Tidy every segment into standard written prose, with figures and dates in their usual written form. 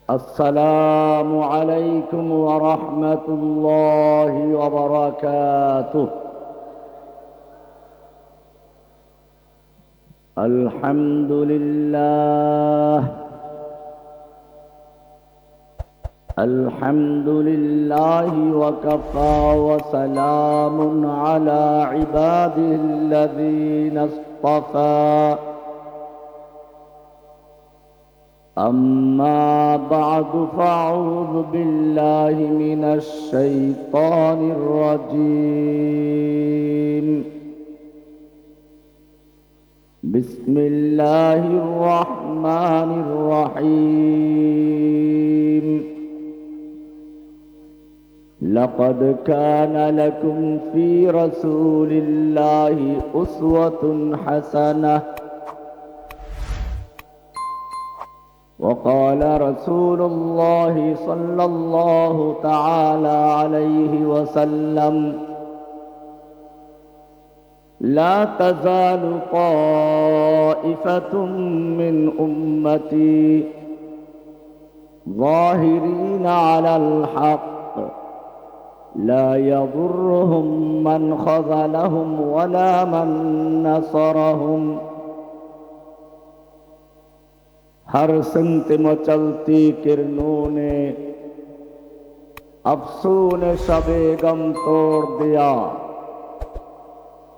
السلام عليكم ورحمة الله وبركاته. الحمد لله الحمد لله وكفى وسلام على عباده الذين اصطفى. أما بعد فأعوذ بالله من الشيطان الرجيم. بسم الله الرحمن الرحيم. لقد كان لكم في رسول الله أسوة حسنة. وقال رسول الله صلى الله تعالى عليه وسلم: لا تزال طائفة من أمتي ظاهرين على الحق لا يضرهم من خذلهم ولا من نصرهم. हर संत मचलती किरणों ने अफसून शबे गम तोड़ दिया।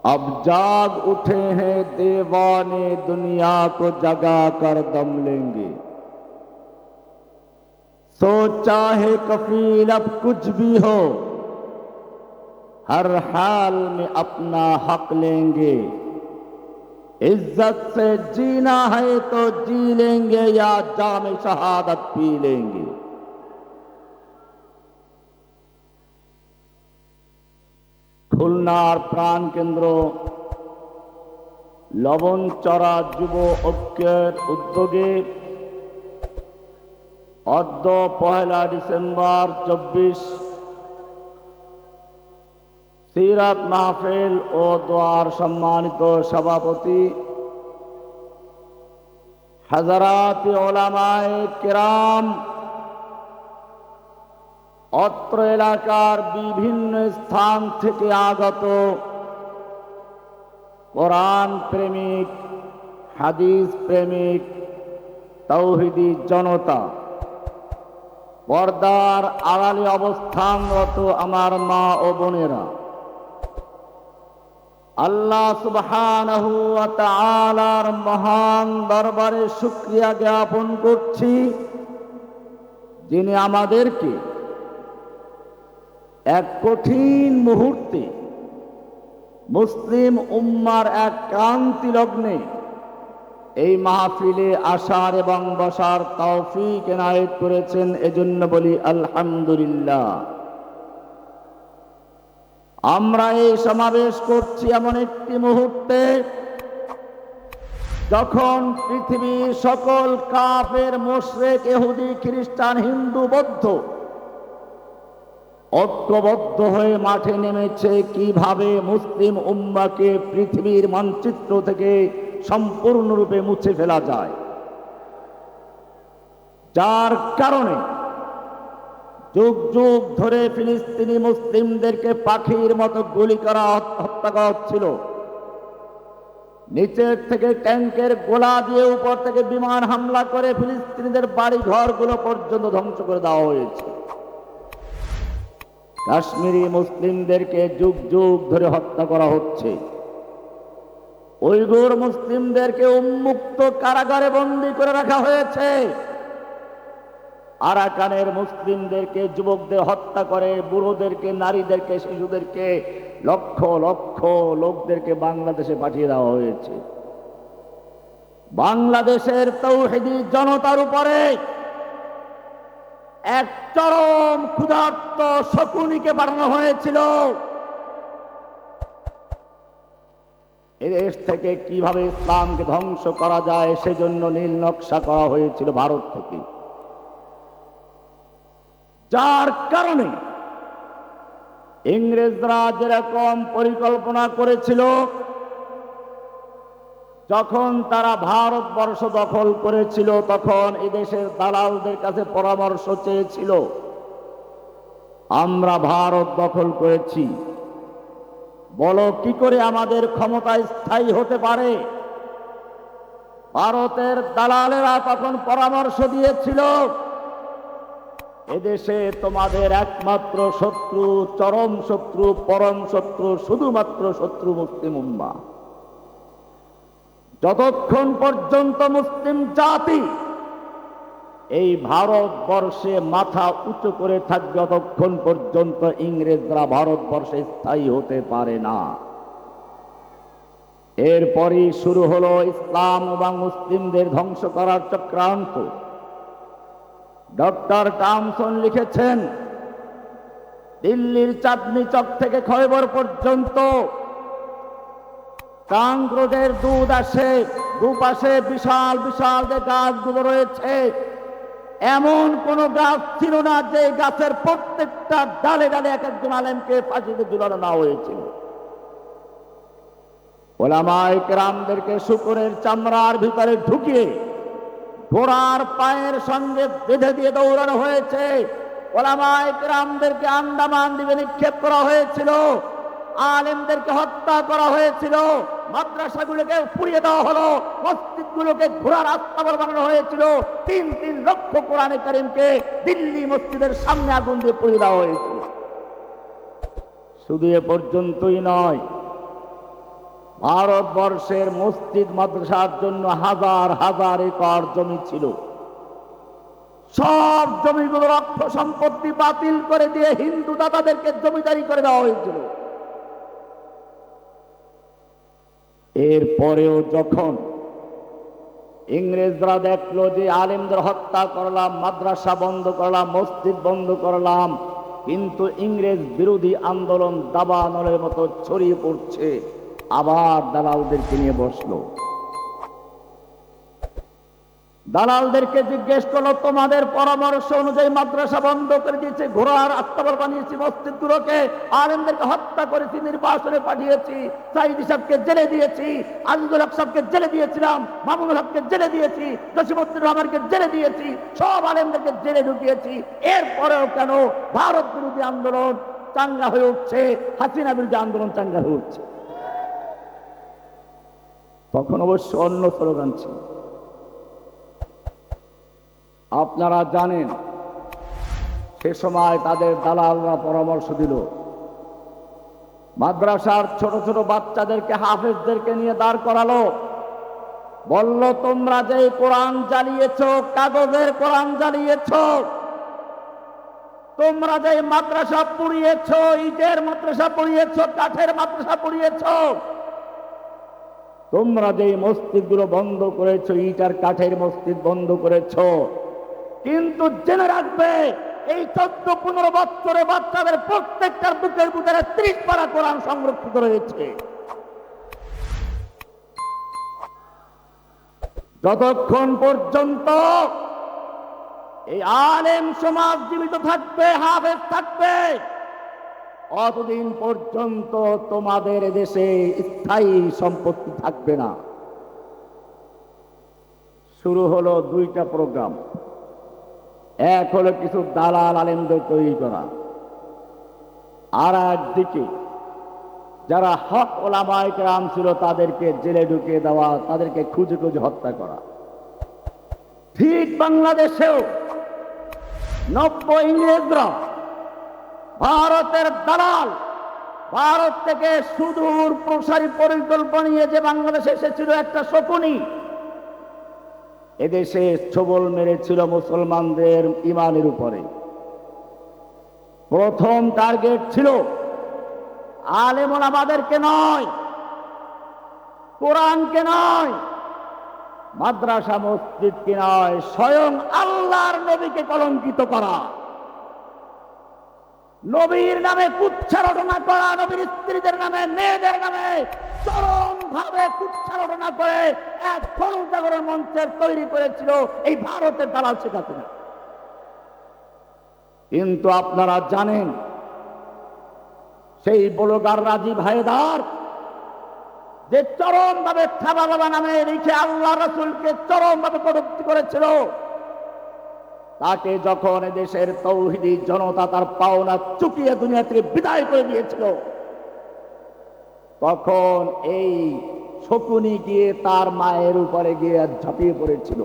अब जाग उठे हैं दीवाने, दुनिया को जगा कर दम लेंगे। सोचा है कफील अब कुछ भी हो, हर हाल में अपना हक लेंगे। इज्जत से जीना है तो जी लेंगे या जाम शहादत पी लेंगे। খুলনার প্রাণ কেন্দ্র লবণচড়া যুব ঐক্যের উদ্যোগে অদ্য 1 ডিসেম্বর 24 সিরাত মাহফিল ও দোয়ার সম্মানিত সভাপতি হযরত উলামায়ে কেরাম, অত্র এলাকার বিভিন্ন স্থান থেকে আগত কোরআন প্রেমিক, হাদিস প্রেমিক, তাওহীদি জনতা, পর্দার আড়ালে অবস্থানরত আমার মা ও বোনেরা, আল্লাহ সুবহানাহু ওয়া তাআলার মহান দরবারে শুকরিয়া জ্ঞাপন করছি, যিনি আমাদেরকে এক কঠিন মুহূর্তে মুসলিম উম্মার এক ক্রান্তি লগ্নে এই মাহফিলে আসার এবং বসার তৌফিক এনায়েত করেছেন। এজন্য বলি আলহামদুলিল্লাহ। আমরা এই সমাবেশ করছি এমন একটি মুহূর্তে যখন পৃথিবীর সকল কাফের, মুশরিক, ইহুদি, খ্রিস্টান, হিন্দু, বৌদ্ধ ঐক্যবদ্ধ হয়ে মাঠে নেমেছে কিভাবে মুসলিম উম্মাহকে পৃথিবীর মানচিত্র থেকে সম্পূর্ণরূপে মুছে ফেলা যায়। যার কারণে যুগ যুগ ধরে ফিলিস্তিনি মুসলিমদেরকে পাখির মতো গুলি করা, হত্যা করা হচ্ছিল। নিচের থেকে ট্যাঙ্কের গোলা দিয়ে, উপর থেকে বিমান হামলা করে ফিলিস্তিনিদের বাড়ি ঘরগুলো পর্যন্ত ধ্বংস করে দেওয়া হয়েছে। কাশ্মীরি মুসলিমদেরকে যুগ যুগ ধরে হত্যা করা হচ্ছে। উইগুর মুসলিমদেরকে উন্মুক্ত কারাগারে বন্দী করে রাখা হয়েছে। আরাকানের মুসলিমদেরকে, যুবকদের হত্যা করে, বুড়োদেরকে, নারীদেরকে, শিশুদেরকে, লক্ষ লক্ষ লোকদেরকে বাংলাদেশে পাঠিয়ে দেওয়া হয়েছে। বাংলাদেশের তাওহীদি জনতার উপরে এক চরম ক্ষুধার্ত শকুনিকে পাঠানো হয়েছিল। এই দেশ থেকে কিভাবে ইসলামকে ধ্বংস করা যায় সেজন্য নীল নকশা করা হয়েছিল ভারত থেকে। যার কারণে ইংরেজরা যেরকম পরিকল্পনা করেছিল যখন তারা ভারতবর্ষ দখল করেছিল তখন এদেশের দালালদের কাছে পরামর্শ চেয়েছিল, আমরা ভারত দখল করেছি, বলো কি করে আমাদের ক্ষমতা স্থায়ী হতে পারে। ভারতের দালালেরা তখন পরামর্শ দিয়েছিল, এদেশে তোমাদের একমাত্র শত্রু, চরম শত্রু, পরম শত্রু, শুধুমাত্র শত্রু মুসলিম উম্মাহ। যতক্ষণ পর্যন্ত মুসলিম জাতি এই ভারতবর্ষে মাথা উঁচু করে থাকবে ততক্ষণ পর্যন্ত ইংরেজরা ভারতবর্ষে স্থায়ী হতে পারে না। এরপরই শুরু হলো ইসলাম এবং মুসলিমদের ধ্বংস করার চক্রান্ত। ডক্টর টমসন লিখেছেন, দিল্লির চাঁদনি চক থেকে খয়বর পর্যন্ত কাঙ্ক্রদের দুধ আসে, দুপাশে বিশাল বিশাল যে গাছগুলো রয়েছে, এমন কোন গাছ ছিল না যে গাছের প্রত্যেকটা ডালে ডালে এক একজন আলেমকে ফাঁসিতে ঝুলানো না হয়েছিল। ওলামায়ে কেরামদেরকে শূকরের চামড়ার ভিতরে ঢুকিয়ে ঘোড়ার পায়ের সঙ্গে বেঁধে দিয়ে দৌড়ানো হয়েছে। ওলামায়ে কেরামদেরকে আন্দামান দ্বীপে নিক্ষেপ করা হয়েছিল, আলেমদেরকে হত্যা করা হয়েছিল, মাদ্রাসাগুলোকে পুড়িয়ে দেওয়া হলো, মসজিদগুলোকে ঘোড়ার আস্তাবল বানানো হয়েছিল, 3 লক্ষ কোরআনে কারীমকে দিল্লি মসজিদের সামনে আগুন দিয়ে পুড়িয়ে দেওয়া হয়েছিল। শুধু এ পর্যন্তই নয়, ভারতবর্ষের মসজিদ মাদ্রাসার জন্য হাজার হাজার একর জমি ছিল, সব জমিগুলোর অর্থ সম্পত্তি বাতিল করে দিয়ে হিন্দু দাতাদেরকে জমিদারি করে দেওয়া হয়েছিল। এরপরেও যখন ইংরেজরা দেখলো যে আলেমদের হত্যা করলাম, মাদ্রাসা বন্ধ করলাম, মসজিদ বন্ধ করলাম, কিন্তু ইংরেজ বিরোধী আন্দোলন দাবানলের মতো ছড়িয়ে পড়ছে, আবার দালালদেরকে নিয়ে বসলো। দালালদেরকে জিজ্ঞেস করলো, তোমাদের পরামর্শ অনুযায়ী মাদ্রাসা বন্ধ করে দিয়েছে, ঘোড়ার আস্তাবল বানিয়েছি, মসজিদগুলোকে, আলেমদেরকে হত্যা করেছি, নির্বাসনে পাঠিয়েছি, সাইদি সাহেবকে জেলে দিয়েছি, আজিজুল হক সাহেবকে জেলে দিয়েছিলাম, মামুনুল হককে জেলে দিয়েছি, জসিমউদ্দিন রহমানকে জেলে দিয়েছি, সব আলেমদেরকে জেলে ঢুকিয়েছি, এরপরেও কেন ভারত বিরোধী আন্দোলন চাঙ্গা হয়ে উঠছে, হাসিনা বিরোধী আন্দোলন চাঙ্গা হয়ে উঠছে? তখন অবশ্য অন্য স্লোগান ছিল। আপনারা জানেন, সে সময় তাদের দালালরা পরামর্শ দিল, মাদ্রাসার ছোট ছোট বাচ্চাদেরকে, হাফেজদেরকে নিয়ে দাঁড় করালো, বলল, তোমরা যে কোরআন জ্বালিয়েছ, কাগজের কোরআন জ্বালিয়েছ, তোমরা যে মাদ্রাসা পুড়িয়েছ, ইটের মাদ্রাসা পুড়িয়েছ, কাঠের মাদ্রাসা পুড়িয়েছ, তোমরা যে মসজিদগুলো বন্ধ করেছ, ইট আর কাঠের মসজিদ বন্ধ করেছ, কিন্তু জেনে রাখবে, এই 14-15 বছরে বাচ্চাদের প্রত্যেকটার বুকের ভিতরে 30 পারা কোরআন সংরক্ষিত রয়েছে। যতক্ষণ পর্যন্ত এই আলেম সমাজ জীবিত থাকবে, হাফেজ থাকবে, অতদিন পর্যন্ত তোমাদের দেশে স্থায়ী সম্পত্তি থাকবে না। শুরু হলো 2টা প্রোগ্রাম। এক হলো কিছু দালাল আলেমদের তৈরি করা, আর একদিকে যারা হক ওলামায়ে কেরাম ছিল তাদেরকে জেলে ঢুকিয়ে দেওয়া, তাদেরকে খুঁজে খুঁজে হত্যা করা। ঠিক বাংলাদেশেও 90 ইংরেজরা, ভারতের দালাল, ভারত থেকে সুদূর প্রসারী পরিকল্পনা নিয়ে যে বাংলাদেশে এসেছিল একটা শকুনি, এদেশে ছবল মেরেছিল মুসলমানদের ইমানের উপরে। প্রথম টার্গেট ছিল আলেম ওলামাদেরকে নয়, কোরআনকে নয়, মাদ্রাসা মসজিদকে নয়, স্বয়ং আল্লাহর নবীকে কলঙ্কিত করা, নবীর নামে কুৎসা রটনা করা, নবীর স্ত্রীদের নামে, মেয়েদের নামে চরম ভাবে কুৎসা রটনা করে এক গণজাগরণ মঞ্চের তৈরি করেছিল এই ভারতের দালাল শেখ হাসিনা। কিন্তু আপনারা জানেন, সেই ব্লগার রাজীব হায়দার যে চরমভাবে খাবা বাবা নামে লিখে আল্লাহ রাসূলকে চরমভাবে কটূক্তি করেছিল, তাকে যখন দেশের তৌহিদি জনতা তার পাওনা চুকিয়ে দুনিয়া থেকে বিদায় করে দিয়েছিল, তখন এই শকুনি গিয়ে তার মায়ের উপরে গিয়ে ঝাঁপিয়ে পড়েছিল।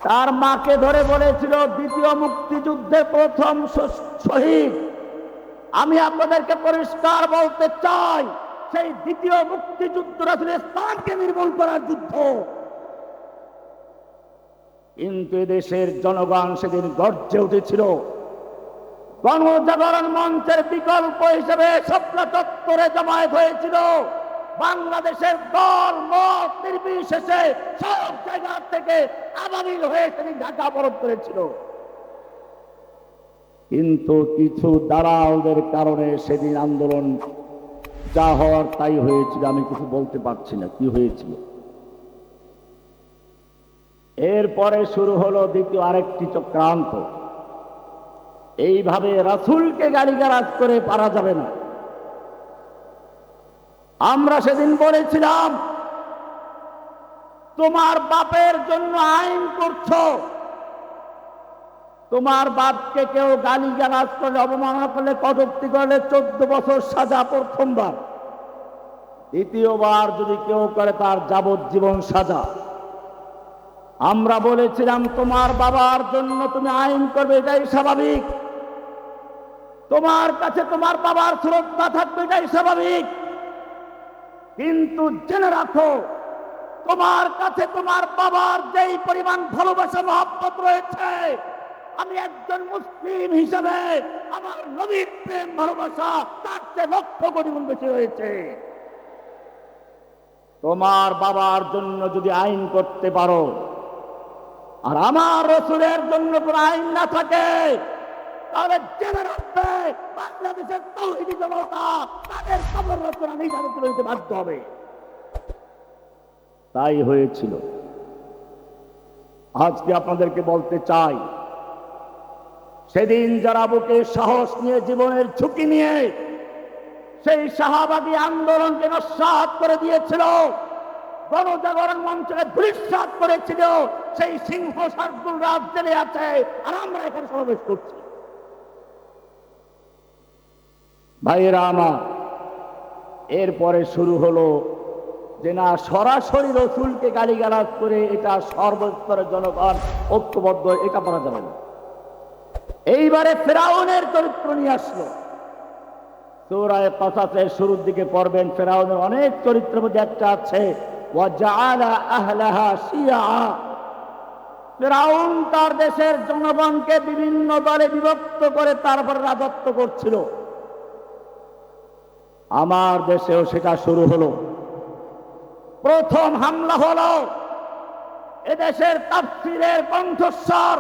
তার মাকে ধরে বলেছিল, দ্বিতীয় মুক্তিযুদ্ধের প্রথম শহীদ আমি আপনাদেরকে পরিষ্কার বলতে চাই, সেই দ্বিতীয় মুক্তিযুদ্ধ আসলে ইসলামকে নির্মূল করার যুদ্ধ। কিন্তু দেশের জনগণ সেদিন গর্জে উঠেছিল। গণজাগরণ মঞ্চের বিকল্প হিসেবে শাপলা চত্বরে জমায়েত হয়েছিল। বাংলাদেশের দল মত নির্বিশেষে সব জায়গা থেকে আবাবিল হয়ে সেদিন ঢাকা অবরোধ করেছিল। কিন্তু কিছু দালালদের কারণে সেদিন আন্দোলন যা হওয়ার তাই হয়েছিল। আমি কিছু বলতে পারছি না কি হয়েছিল। এরপরে শুরু হলো দ্বিতীয় আরেকটি চক্রান্ত। এইভাবে রাসূলকে গালিগালাজ করে পারা যাবে না। আমরা সেদিন বলেছিলাম, তোমার বাপের জন্য আইন করছো, তোমার বাপকে কেউ গালিগালাজ করলে, অবমাননা করলে, কটূক্তি করলে 14 বছর সাজা প্রথমবার, দ্বিতীয়বার যদি কেউ করে তার যাবজ্জীবন সাজা। আমরা বলেছিলাম তোমার বাবার জন্য তুমি আইন করবে, এটাই স্বাভাবিক। তোমার কাছে তোমার বাবার শ্রদ্ধা থাকবে, এটাই স্বাভাবিক। কিন্তু জেনে রাখো, তোমার কাছে তোমার বাবার যেই পরিমাণ ভালোবাসা মহব্বত রয়েছে, আমি একজন মুসলিম হিসেবে আমার নবীর প্রেম ভালোবাসা তার চেয়ে লক্ষ কোটি গুণ বেশি রয়েছে। তোমার বাবার জন্য যদি আইন করতে পারো আর আমার রাসূলের জন্য কোনো আইন না থাকে, তাহলে জেনে রাখবে বাংলাদেশের তৌহিদি জনতা তাদের কবর রচনা নির্ধারিত হইতে বাধ্য হবে। তাই হয়েছিল। আজকে আপনাদেরকে বলতে চাই, সেদিন যারা বুকে সাহস নিয়ে জীবনের ঝুঁকি নিয়ে সেই শাহবাগী আন্দোলনকে নস্যাৎ করে দিয়েছিল, গণজাগরণ মঞ্চকে ধূলিসাৎ করেছিল, সেই সিংহ শার্দুল রাজ জেলে আছে, আর আমরা এখানে সমাবেশ করছি। ভাইয়েরা আমার, এরপরে শুরু হলো যে না, সরাসরি রাসূলকে গালিগালাজ করে এটা সর্বস্তরের জনগণ ঐক্যবদ্ধ, এটা করা যাবে না। এইবারে ফেরাউনের চরিত্র নিয়ে আসলো। সূরা কাসাসের শুরুর দিকে পড়বেন, ফেরাউনের অনেক চরিত্রের মধ্যে একটা আছে, ওয়াজআলা আহলাহা শিয়া। ফেরাউন তার দেশের জনগণকে বিভিন্ন দলে বিভক্ত করে তারপর রাজত্ব করছিল। আমার দেশেও সেটা শুরু হলো। প্রথম হামলা হলো এদেশের তাফসীরের কণ্ঠস্বর,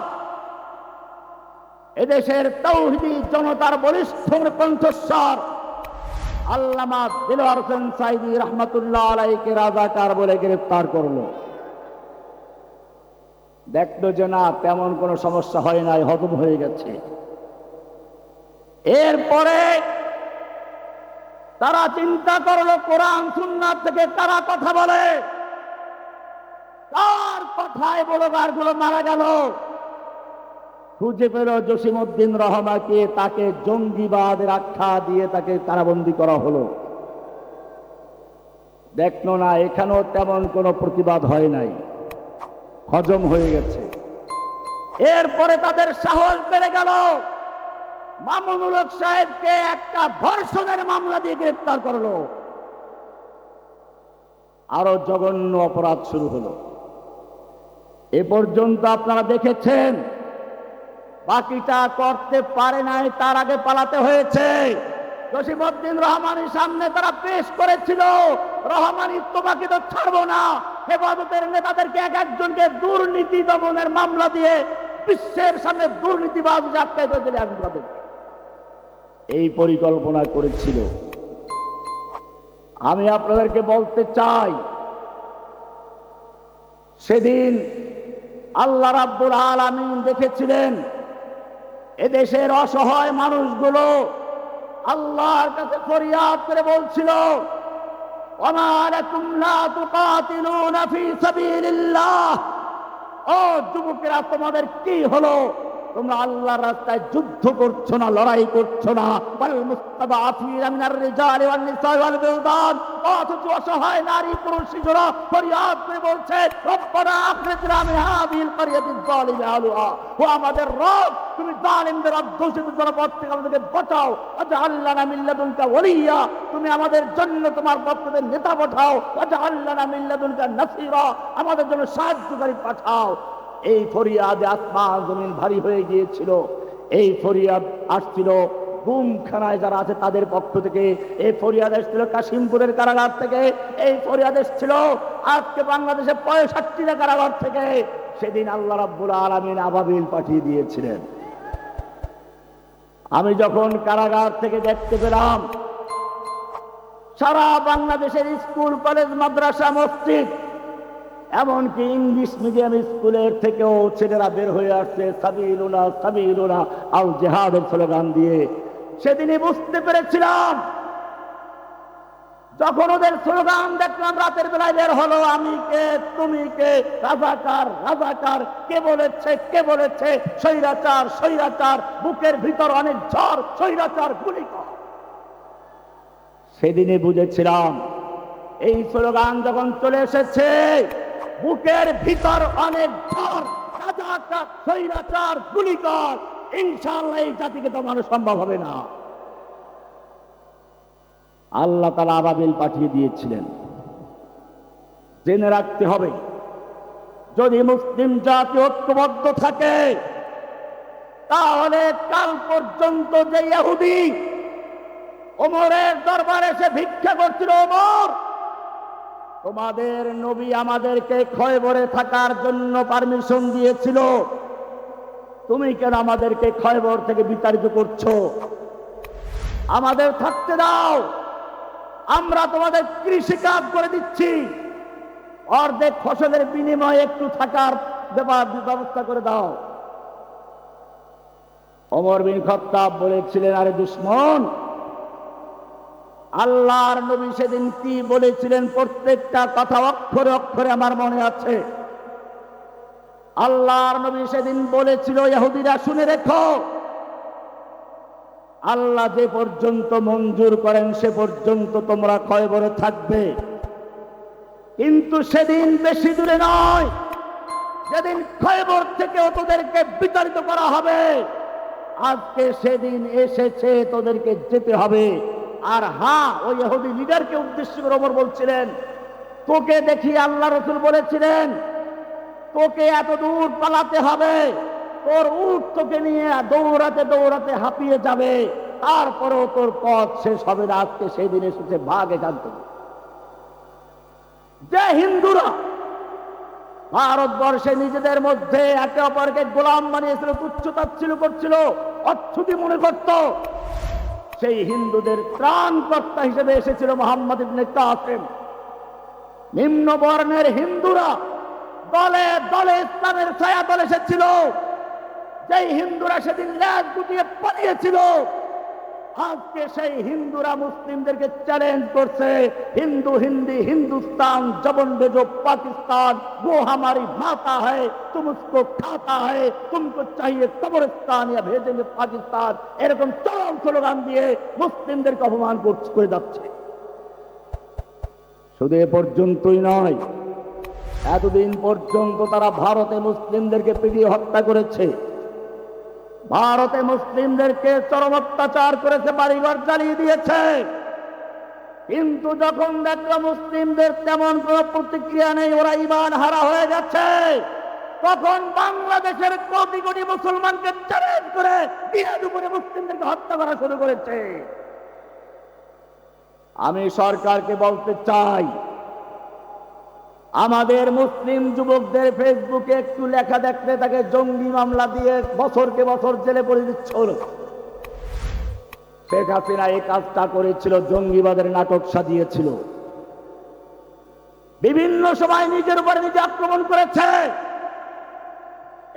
এদেশের তৌহিদি জনতার বলিষ্ঠ কণ্ঠস্বর আল্লামা দিলওয়ার হোসেন সাঈদী রহমাতুল্লাহ আলাইহিকে রাজাকার বলে গ্রেফতার করলো। দেখলো যে না, তেমন কোনো সমস্যা হয় নাই, হজম হয়ে গেছে। এরপরে তারা চিন্তা করলো কোরআন সুন্নাহ থেকে কারা কথা বলে, কার কথায় ব্লগারগুলো মারা গেল। খুঁজে পেল জসিমউদ্দিন রহমাকে, তাকে জঙ্গিবাদের আখ্যা দিয়ে তাকে কারাবন্দী করা হলো। দেখলো না, এখানেও তেমন কোনো প্রতিবাদ হয় নাই, হজম হয়ে গেছে। এরপরে তাদের সাহস বেড়ে গেল, মামুনুল হক সাহেবকে একটা ধর্ষণের মামলা দিয়ে গ্রেফতার করলো। আরো জঘন্য অপরাধ শুরু হলো। এ পর্যন্ত আপনারা দেখেছেন, বাকিটা করতে পারে নাই, তার আগে পালাতে হয়েছে। জসিমউদ্দিন রহমানের সামনে তারা পেশ করেছিল, রহমানি তোমাকে তো ছাড়বো না, হেফাজতের নেতাদেরকে এক একজনকে দুর্নীতি দমনের মামলা দিয়ে বিশ্বের সামনে দুর্নীতিবাজ আটকায় দিলে আসবে, এই পরিকল্পনা করেছিল। আমি আপনাদেরকে বলতে চাই, সেদিন আল্লাহ রাব্বুল আলামিন দেখেছিলেন এদেশের অসহায় মানুষগুলো আল্লাহর কাছে ফরিয়াদ করে বলছিল, ওমা লাকুম লা তুকাতিলুনা ফি সাবিলিল্লাহ, ও যুবকেরা তোমাদের কি হলো, তোমরা আল্লাহর রাস্তায় যুদ্ধ করছো না, লড়াই করছো না। ওয়াল মুস্তাদআফিনা মিনার রিজালি ওয়ান নিসা ওয়াল বিলদান, অথচ অসহায় নারী পুরুষ শিশুরা ফরিয়াদ করে বলছে রব্বানা আখরিজনা মিন হাযিহিল ক্বরিয়াতিজ যালিমি আহলুহা, ও আমাদের রব তুমি জালিমদের অধ্যুষিত জনপদ থেকে আমাদেরকে বাঁচাও। ওয়াজআল লানা মিন লাদুনকা ওয়ালিয়্যা, তুমি আমাদের জন্য তোমার পক্ষ থেকে নেতা পাঠাও। ওয়াজআল লানা মিন লাদুনকা নাসীরা, আমাদের জন্য সাহায্যকারী পাঠাও। এই ফরিয়াদে আসমান জমিন ভারী হয়ে গিয়েছিল। এই ফরিয়াদ আসছিল গুমখানায় যারা আছে তাদের পক্ষ থেকে, এই ফরিয়াদ এসেছিল কাশিমপুরের কারাগার থেকে, এই ফরিয়াদ এসেছিল আজকে বাংলাদেশে 65টা কারাগার থেকে। সেদিন আল্লাহ রাব্বুল আলামিন আবাবিল পাঠিয়ে দিয়েছিলেন। আমি যখন কারাগার থেকে দেখতে পেলাম সারা বাংলাদেশের স্কুল কলেজ মাদ্রাসা মসজিদ এমনকি ইংলিশ মিডিয়াম স্কুলের থেকেও ছেলেরা বের হয়ে আসছে সাবিলুনা সাবিলুনা আল জিহাদের স্লোগান দিয়ে, সেদিনই বুঝতে পেরেছিলাম। যখন ওদের স্লোগান দেখলাম রাতের বেলায় বের হলো, আমি কে তুমি কে, রাজাকার রাজাকার, কে বলেছে কে বলেছে, স্বৈরাচার স্বৈরাচার, বুকের ভিতর অনেক ঝড়, স্বৈরাচার গুলি কর। সেদিনই বুঝেছিলাম এই স্লোগান যখন চলে এসেছে, বুকের ভিতর অনেক ঝড়, রাজাকার স্বৈরাচার গুলি কর, ইনশাআল্লাহ এই জাতিকে দমানো সম্ভব হবে না। আল্লাহ তাআলা আবাবিল পাঠিয়ে দিয়েছিলেন। জেনে রাখতে হবে, যদি মুসলিম জাতি ঐক্যবদ্ধ থাকে তাহলে কাল পর্যন্ত যে ইহুদি ওমরের দরবারে এসে ভিক্ষা করছিল, ওমর তোমাদের নবী আমাদেরকে খয়বরে থাকার জন্য পারমিশন দিয়েছিল, তুমি কেন আমাদেরকে খয়বর থেকে বিতাড়িত করছো, আমাদের থাকতে দাও, আমরা তোমাদের কৃষিকাজ করে দিচ্ছি, অর্ধেক ফসলের বিনিময়ে একটু থাকার ব্যবস্থা করে দাও। ওমর বিন খাত্তাব বলেছিলেন, আরে দুশমন, আল্লাহর নবী সেদিন কি বলেছিলেন প্রত্যেকটা কথা অক্ষরে অক্ষরে আমার মনে আছে। আল্লাহর নবী সেদিন বলেছিল, ইহুদিরা শুনে রেখো, আল্লাহ যে পর্যন্ত মঞ্জুর করেন সে পর্যন্ত তোমরা খয়বরে থাকবে, কিন্তু সেদিন বেশি দূরে নয়, যেদিন খয়বর থেকে তোদেরকে বিতাড়িত করা হবে, আজকে সেদিন এসেছে, তোদেরকে যেতে হবে। আর হ্যাঁ, ওই ইহুদি লিডারকে উদ্দেশ্য করে ওমর বলছিলেন, তোকে দেখি আল্লাহ রাসূল বলেছিলেন তোকে এত দূর পালাতে হবে, তোর উট তোকে নিয়ে দৌড়াতে দৌড়াতে হাঁপিয়ে যাবে, তারপরেও তোর পথ শেষ হবে না। আজকে সেই দিন এসেছে, ভাগ এখান থেকে। যে হিন্দুরা ভারতবর্ষে নিজেদের মধ্যে একে অপরকে গোলাম বানিয়েছিল, তুচ্ছতাচ্ছিল্য করছিল, অচ্ছুতি মনে করত, সেই হিন্দুদের ত্রাণকর্তা হিসেবে এসেছিল মুহাম্মদ ইবনে কাসিম। নিম্ন বর্ণের হিন্দুরা দলে দলে ইসলামের ছায়া দলে এসেছিল, যেই হিন্দুরা সেদিন ল্যাজ গুটিয়ে পালিয়েছিল, আজকে সেই হিন্দুরা মুসলিমদেরকে চ্যালেঞ্জ করছে, হিন্দু হিন্দি হিন্দুস্তান জবন বেজো পাকিস্তান, वो हमारी माता है, तुम उसको खाता है, तुमको चाहिए कब्रिस्तान या भेजेंगे पाकिस्तान, এরকম চরম স্লোগান দিয়ে মুসলিমদেরকে অপমান করে যাচ্ছে। শুধু এ পর্যন্তই নয়, এতদিন পর্যন্ত তারা ভারতে মুসলিমদেরকে পিটিয়ে হত্যা করেছে, ভারতে মুসলিমদেরকে চরম অত্যাচার করেছে, বাড়িঘর জ্বালিয়ে দিয়েছে। কিন্তু যখন দেখলো মুসলিমদের তেমন কোনো প্রতিক্রিয়া নেই, ওরা ঈমান হারা হয়ে যাচ্ছে, তখন বাংলাদেশের কোটি কোটি মুসলমানকে চ্যালেঞ্জ করে দিনের উপরে মুসলিমদেরকে হত্যা করা শুরু করেছে। আমি সরকারকে বলতে চাই, আমাদের মুসলিম যুবকদের ফেসবুকে একটু লেখা দেখলে তাকে জঙ্গি মামলা দিয়ে বছরকে বছর জেলে পড়ে দিচ্ছ। শেখ হাসিনা এই কাজটা করেছিল, জঙ্গিবাদের নাটক সাজিয়েছিল, বিভিন্ন সময় নিজের উপরে নিজে আক্রমণ করেছে।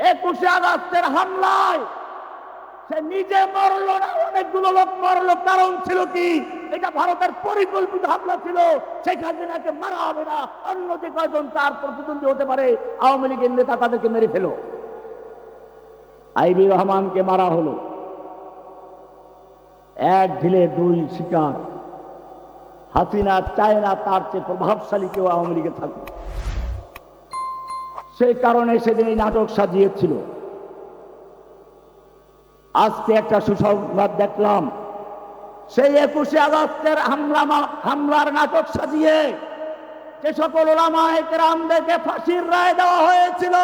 21শে আগস্টের হামলায় সে নিজে মরল না, অনেকগুলো লোক মরল। কারণ ছিল কি? এটা ভারতের পরিকল্পিত হামলা ছিল। শেখ হাসিনাকে মারা হবে না, অন্য যে কয়জন তার প্রতিদ্বন্দ্বী হতে পারে আওয়ামী লীগের নেতা তাদেরকে মেরে ফেল। আইবি রহমানকে মারা হলো। এক ঢিলে দুই শিকার। হাসিনা চায় না তার চেয়ে প্রভাবশালী কেউ আওয়ামী লীগে থাকুক। সেই কারণে সেদিন এই নাটক সাজিয়েছিল। আজকে একটা সুসংবাদ দেখলাম, সেই 21শে আগস্টের হামলার নাটক সাজিয়ে যে সকল উলামায়ে কেরামদেরকে ফাঁসির রায় দেওয়া হয়েছিল,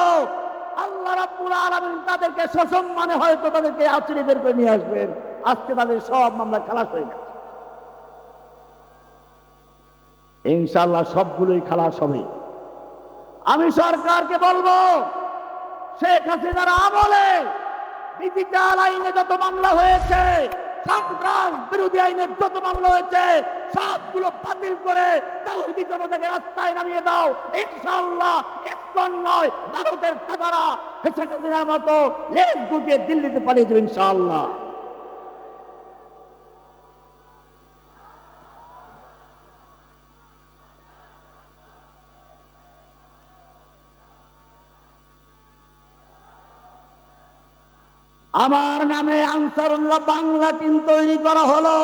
আল্লাহ রাব্বুল আলামিন তাদেরকে সসম্মানে হয়তো তাদেরকে আছড়ে বের করে নিয়ে আসবেন। আজকে তাদের সব মামলা খালাস হয়ে গেছে, ইনশাআল্লাহ সবগুলোই খালাস হবে। আমি সরকারকে বলবো, শেখ হাসিনার আমলে ডিজিটাল আইনে যত মামলা হয়েছে, সন্ত্রাস বিরোধী আইনের যত মামলা হয়েছে, সবগুলো বাতিল করে তাওহীদি জনতাকে রাস্তায় নামিয়ে দাও। ইনশাআল্লাহ একজন নয়, ভারতের টাকারা শেখ হাসিনার মতো লেজ গুটিয়ে দিল্লিতে পালিয়ে যাবে ইনশাআল্লাহ। আমার নামে আনসারুল্লাহ বাংলা টিম তৈরি করা হলো।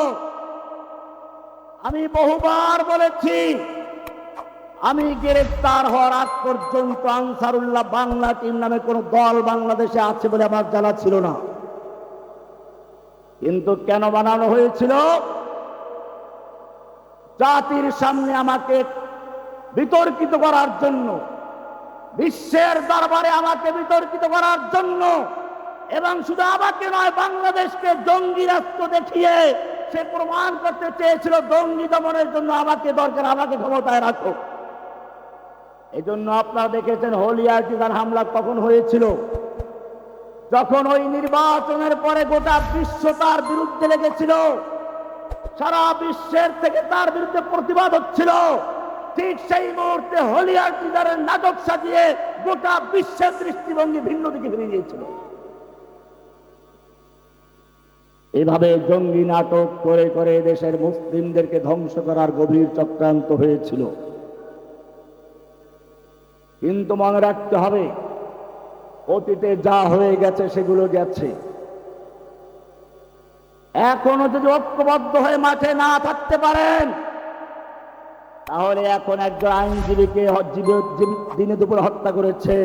আমি বহুবার বলেছি, আমি গ্রেফতার হওয়ার আগ পর্যন্ত আনসারুল্লাহ বাংলা টিম নামে কোন দল বাংলাদেশে আছে বলে আমার জানা ছিল না। কিন্তু কেন বানানো হয়েছিল? জাতির সামনে আমাকে বিতর্কিত করার জন্য, বিশ্বের দরবারে আমাকে বিতর্কিত করার জন্য, এবং শুধু আমাকে নয়, বাংলাদেশকে জঙ্গি রাষ্ট্র দেখিয়ে সে প্রমাণ করতে চেয়েছিল জঙ্গি দমনের জন্য আমাকে দরকার, আমাকে ক্ষমতায় রাখো। এই জন্য আপনারা দেখেছেন হলিয়াটিদার হামলা কখন হয়েছিল? যখন ওই নির্বাচনের পরে গোটা বিশ্ব তার বিরুদ্ধে লেগেছিল, সারা বিশ্বের থেকে তার বিরুদ্ধে প্রতিবাদ হচ্ছিল, ঠিক সেই মুহূর্তে হলিয়াটিদারের নাটক সাজিয়ে গোটা বিশ্বের দৃষ্টিভঙ্গি ভিন্ন দিকে ফিরে গিয়েছিল। এভাবে জঙ্গি নাটক করে করে দেশের মুসলিমদেরকে ধ্বংস করার গভীর চক্রান্ত হয়েছিল। কিন্তু মনে রাখতে হবে, অতীতে যা হয়ে গেছে সেগুলো গেছে। এখনো যদি ঐক্যবদ্ধ হয়ে মাঠে না থাকতে পারেন, তাহলে এখন একজন আইনজীবীকে দিনে দুপুরে হত্যা করেছে,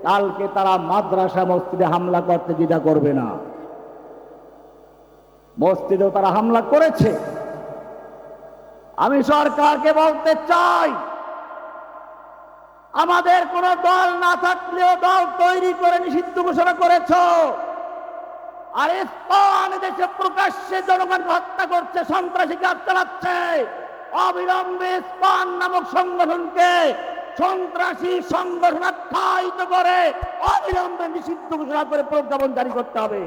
কালকে তারা মাদ্রাসা মসজিদে হামলা করতে দ্বিধা করবে না। মসজিদেও তারা হামলা করেছে। আমি সরকারকে বলতে চাই, আমাদের কোন দল না থাকলেও দল তৈরি করে নিষিদ্ধ ঘোষণা করেছ, আর স্থান দেশে প্রকাশ্যে জনগণকে হত্যা করছে, সন্ত্রাসী কাজ চালাচ্ছে। অবিলম্বে স্থান নামক সংগঠনকে সন্ত্রাসী সংগঠন আখ্যায়িত করে অবিলম্বে নিষিদ্ধ ঘোষণা করে প্রজ্ঞাপন জারি করতে হবে।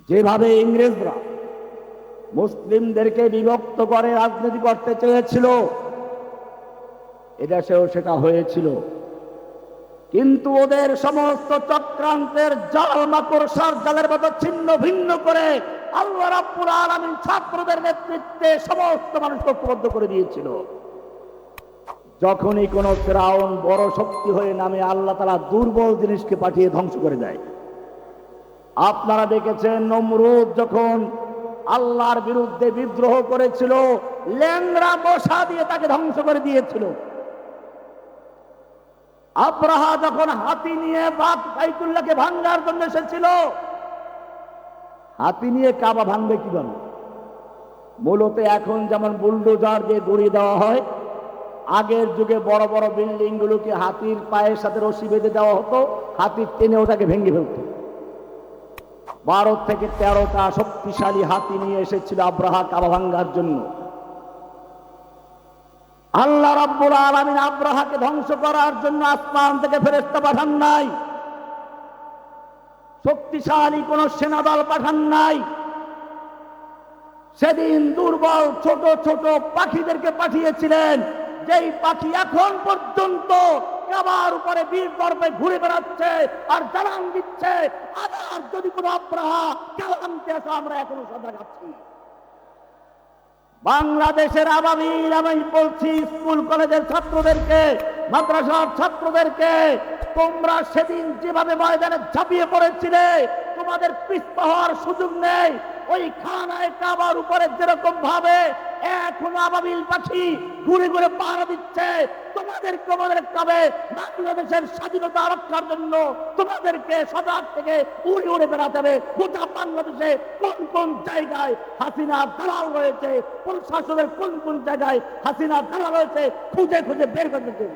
যেভাবে ইংরেজরা মুসলিমদেরকে বিভক্ত করে রাজনীতি করতে চেয়েছিল, এদেশেও সেটা হয়েছিল। কিন্তু ওদের সমস্ত চক্রান্তের জাল মাকড়সার জালের মতো ছিন্ন ভিন্ন করে আল্লাহ রাব্বুল আলামিন ছাত্রদের নেতৃত্বে সমস্ত মানুষকে ঐক্যবদ্ধ করে দিয়েছিল। যখনই কোন ফিরআউন বড় শক্তি হয়ে নামে, আল্লাহ তাআলা দুর্বল জিনিসকে পাঠিয়ে ধ্বংস করে দেয়। আপনারা দেখেছেন নমরুদ যখন আল্লাহর বিরুদ্ধে বিদ্রোহ করেছিল, ল্যাংড়া মশা দিয়ে তাকে ধ্বংস করে দিয়েছিল। আব্রাহা যখন হাতি নিয়ে বাইতুল্লাহকে ভাঙার জন্য এসেছিল, হাতি নিয়ে কাবা ভাঙবে কিভাবে? মূলত এখন যেমন বুলডোজার দিয়ে গড়িয়ে দেওয়া হয়, আগের যুগে বড় বড় বিল্ডিং গুলোকে হাতির পায়ের সাথে রশি বেঁধে দেওয়া হতো, হাতির টেনে ওটাকে ভেঙে ফেলত। 12 থেকে 13টা শক্তিশালী হাতি নিয়ে এসেছিল আব্রাহা কাবা ভাঙার জন্য। আল্লাহ রাব্বুল আলামিন আব্রাহাকে ধ্বংস করার জন্য আসমান থেকে ফেরেশতা পাঠান নাই, শক্তিশালী কোন সেনাদল পাঠান নাই। সেদিন দুর্বল ছোট ছোট পাখিদেরকে পাঠিয়েছিলেন, যেই পাখি এখন পর্যন্ত কাবার উপরে বীর দর্পে ঘুরে বেড়াচ্ছে আর জানান দিচ্ছে, আবার যদি কোনো আব্রাহা কালামতে আসো আমরা এখনো সাদা খাচ্ছি। বাংলাদেশের আবাবিল, আমি বলছি স্কুল কলেজের ছাত্রদেরকে, মাদ্রাসার ছাত্রদেরকে, তোমরা সেদিন যেভাবে ময়দানে ঝাঁপিয়ে পড়েছিলে, তোমাদের পিছপা হওয়ার সুযোগ নেই। ওই খানায় কাবার উপরে যেরকম ভাবে এখনো আবাবিল পাখি ঘুরে ঘুরে পাহারা দিচ্ছে, তোমাদেরকে মনে রাখতে হবে বাংলাদেশের স্বাধীনতা রক্ষার জন্য তোমাদেরকে সজাগ থেকে উড়ে উড়ে বেড়াতে হবে। গোটা বাংলাদেশে কোন কোন জায়গায় হাসিনা দালাল রয়েছে, প্রশাসনের কোন কোন জায়গায় হাসিনা দালাল রয়েছে, খুঁজে খুঁজে বের করতে হবে।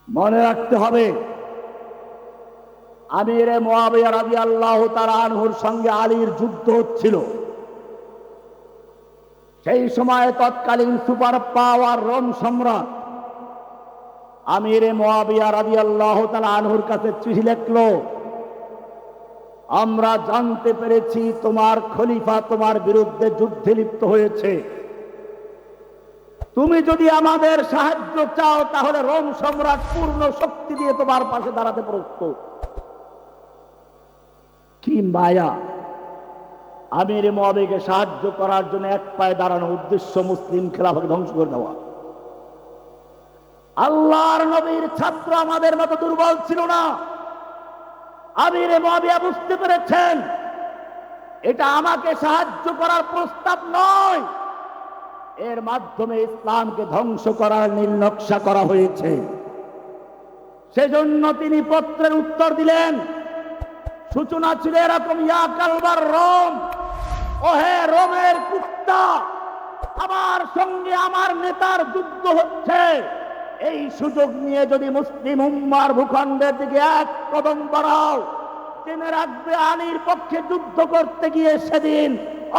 মনে রাখতে হবে, আমিরে মুআবিয়া রাদিয়াল্লাহু তাআলা আনহুর সঙ্গে আলীর যুদ্ধ হচ্ছিল। সেই সময় তৎকালীন সুপার পাওয়ার রোম সম্রাট আমিরে মুআবিয়া রাদিয়াল্লাহু তাআলা আনহুর কাছে চিঠি লিখল, আমরা জানতে পেরেছি তোমার খলিফা তোমার বিরুদ্ধে যুদ্ধে লিপ্ত হয়েছে। তুমি যদি আমাদের সাহায্য চাও তাহলে রোম সম্রাট পূর্ণ শক্তি দিয়ে তোমার পাশে দাঁড়াতে প্রস্তুত। কি মায়া! আমির মুআবিয়াকে সাহায্য করার জন্য এক পায়ে দাঁড়ানো, উদ্দেশ্য মুসলিম খেলাফতকে ধ্বংস করে দেওয়া। আল্লাহর নবীর ছাত্র আমাদের মতো দুর্বল ছিল না। আমির মুআবিয়া বুঝতে পেরেছেন এটা আমাকে সাহায্য করার প্রস্তাব নয়, এর মাধ্যমে ইসলামকে ধ্বংস করার নীল নকশা করা হয়েছে। সেজন্য তিনি পত্রের উত্তর দিলেন। সূচনা ছিল এরকম, ইয়া কালবার রোম, ও হে রোমের কুত্তা, আমার সঙ্গে আমার নেতার যুদ্ধ হচ্ছে। এই সুযোগ নিয়ে যদি মুসলিম উম্মার ভূখণ্ডের দিকে এক কদম বাড়াও, জেনে রাখবে আলীর পক্ষে যুদ্ধ করতে গিয়ে সেদিন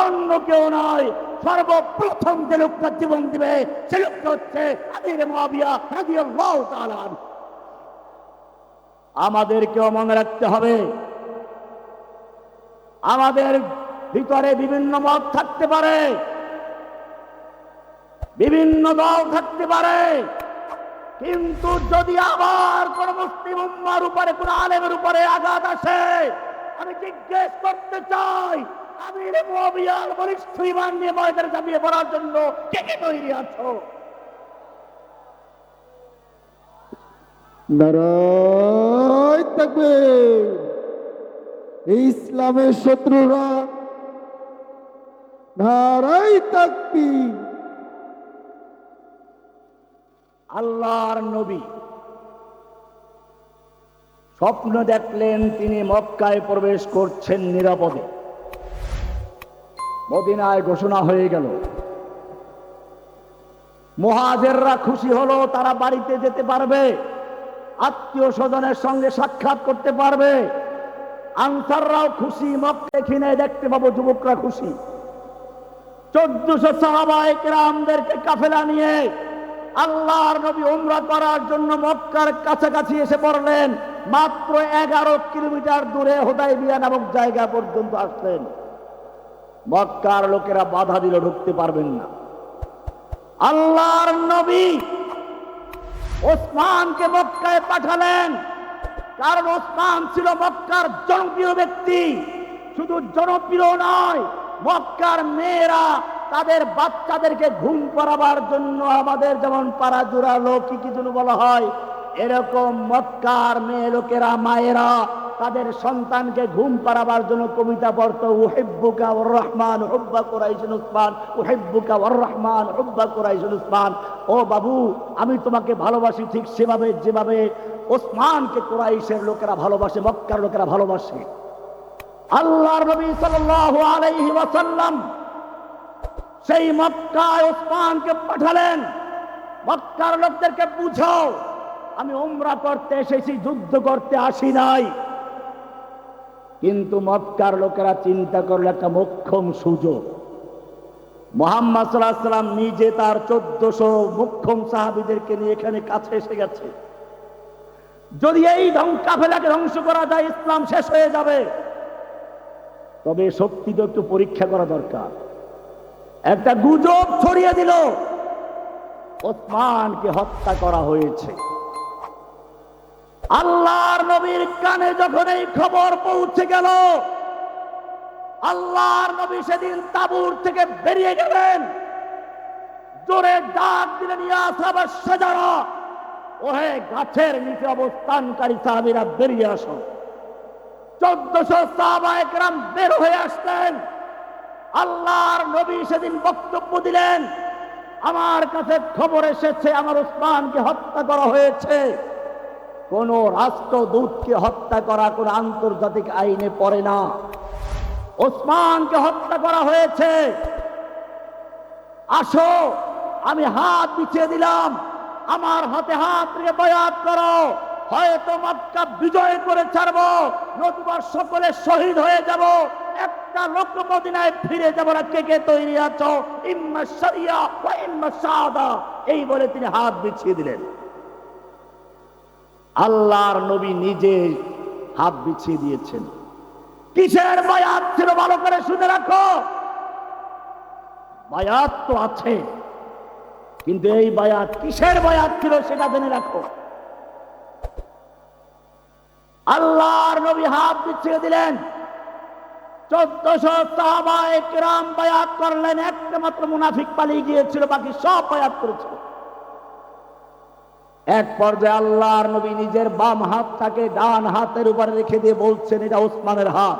অন্য কেউ নয়, সর্বপ্রথম যে লোকটা জীবন দিবে সে লোকটা হচ্ছে আমির মুআবিয়া রাদিয়াল্লাহু তাআলা। আমাদেরকেও মনে রাখতে হবে, আমাদের ভিতরে বিভিন্ন মত থাকতে পারে, বিভিন্ন দল থাকতে পারে, কিন্তু যদি আবার কোন মুসলিম উম্মার উপরে কোন আলেমের উপরে আঘাত আসে, আমি জিজ্ঞেস করতে চাই, আমির মুআবিয়ার বলিষ্ঠ ঈমান নিয়ে ময়দানে ঝাঁপিয়ে পড়ার জন্য কে কে তৈরি আছো? নারায়ে তাকবীর! ইসলামের শত্রুরা নারায়ে তাকবীর! আল্লাহর নবী স্বপ্ন দেখলেন তিনি মক্কায় প্রবেশ করছেন নিরাপদে। মদিনায় ঘোষণা হয়ে গেল। মুহাজিররা খুশি হলো, তারা বাড়িতে যেতে পারবে, আত্মীয় স্বজনের সঙ্গে সাক্ষাৎ করতে পারবে। আনসাররাও খুশি, মক্কা কিনে দেখতে পাবো, যুবকরা খুশি। 1400 সাহাবায়ে কেরামদেরকে কাফেলা নিয়ে আল্লাহর নবী উমরা করার জন্য মক্কার কাছাকাছি এসে পড়লেন। মাত্র 11 কিলোমিটার দূরে হুদায়বিয়া নামক জায়গা পর্যন্ত আসলেন। মক্কার লোকেরা বাধা দিল, ঢুকতে পারবেন না। আল্লাহর নবী ওসমানকে মক্কায় পাঠালেন, কারণ ওসমান ছিল মক্কার জনপ্রিয় ব্যক্তি। শুধু জনপ্রিয় নয়, মক্কার মেয়েরা তাদের বাচ্চাদেরকে ঘুম পাড়াবার জন্য, আমাদের যেমন পাড়া জোড়ালো কি কি যেন বলা হয়, এরকম মক্কার মেয়ে লোকেরা, মায়েরা তাদের সন্তানকে ঘুম পাড়াবার জন্য কবিতা পড়তো, উহিব্বুকা ওয়ার রহমান হুব্বা কুরাইশিন উসমান, উহিব্বুকা ওয়ার রহমান হুব্বা কুরাইশিন উসমান। ও বাবু, আমি তোমাকে ভালোবাসি ঠিক সেভাবে যেভাবে ওসমানকে কুরাইশের লোকেরা ভালোবাসে, মক্কার লোকেরা ভালোবাসে। আল্লাহর নবী সাল্লাল্লাহু আলাইহি ওয়াসাল্লাম সেই মক্কায় ওসমানকে পাঠালেন, মক্কার লোকদেরকে বুঝাও, আমি উমরা করতে এসেছি, যুদ্ধ করতে আসি নাই। কিন্তু মক্কার লোকেরা চিন্তা করলো একটা মোক্ষম সুযোগ, মুহাম্মদ সাল্লাল্লাহু আলাইহি ওয়াসাল্লাম নিজে তার 1400 মুখ্যম সাহাবীদেরকে নিয়ে এখানে কাছে এসে গেছে। যদি এই কাফেলাকে ধ্বংস করা যায় ইসলাম শেষ হয়ে যাবে। তবে শক্তি তো একটু পরীক্ষা করা দরকার। একটা গুজব ছড়িয়ে দিল ওসমানকে হত্যা করা হয়েছে। আল্লাহর নবীর কানে যখন এই খবর পৌঁছে গেল, আল্লাহর নবী সেদিন তাবুর থেকে বেরিয়ে গেলেন, জোরে ডাক দিলেন, ইয়া সাহাবাস শাজারা, ওহে গাছের নিচে অবস্থানকারী সাহাবীরা বেরিয়ে আসো। 1400 সাহাবায়ে কেরাম বের হয়ে আসলেন। আল্লাহর নবী সেদিন বক্তব্য দিলেন, আমার কাছে খবর এসেছে আমার ওসমানকে হত্যা করা হয়েছে। কোন রাষ্ট্রদূতকে হত্যা করা কোন আন্তর্জাতিক আইনে পড়ে না। ওসমানকে হত্যা করা হয়েছে। আসো, আমি হাত বিছিয়ে দিলাম, আমার হাতে হাত রেখে বায়াত করো। হয়তো মক্কা বিজয় করে ছাড়বো, নতুবা সকলে শহীদ হয়ে যাব। একটা লোক মদিনায় ফিরে যাবো না। কে কে তৈরি আছো? ইম্মা শরিয়া ওয়া ইম্মা শাহাদা, এই বলে তিনি হাত বিছিয়ে দিলেন। আল্লাহর নবী নিজে হাত বিছিয়ে দিয়েছেন। কিসের বায়াত ছিল ভালো করে শুনে রাখো। বায়াত তো আছে, কিন্তু এই বায়াত কিসের বায়াত ছিল সেটা জেনে রাখো। আল্লাহর নবী হাত বিছিয়ে দিলেন। 1400 সাহাবায়ে কেরাম বায়াত করলেন। একটা মাত্র মুনাফিক পালিয়ে গিয়েছিল, বাকি সব বায়াত করেছিল। এক পর্যায়ে আল্লাহর নবী নিজের বাম হাতটাকে ডান হাতের উপরে রেখে দিয়ে বলছেন, এটা ওসমানের হাত,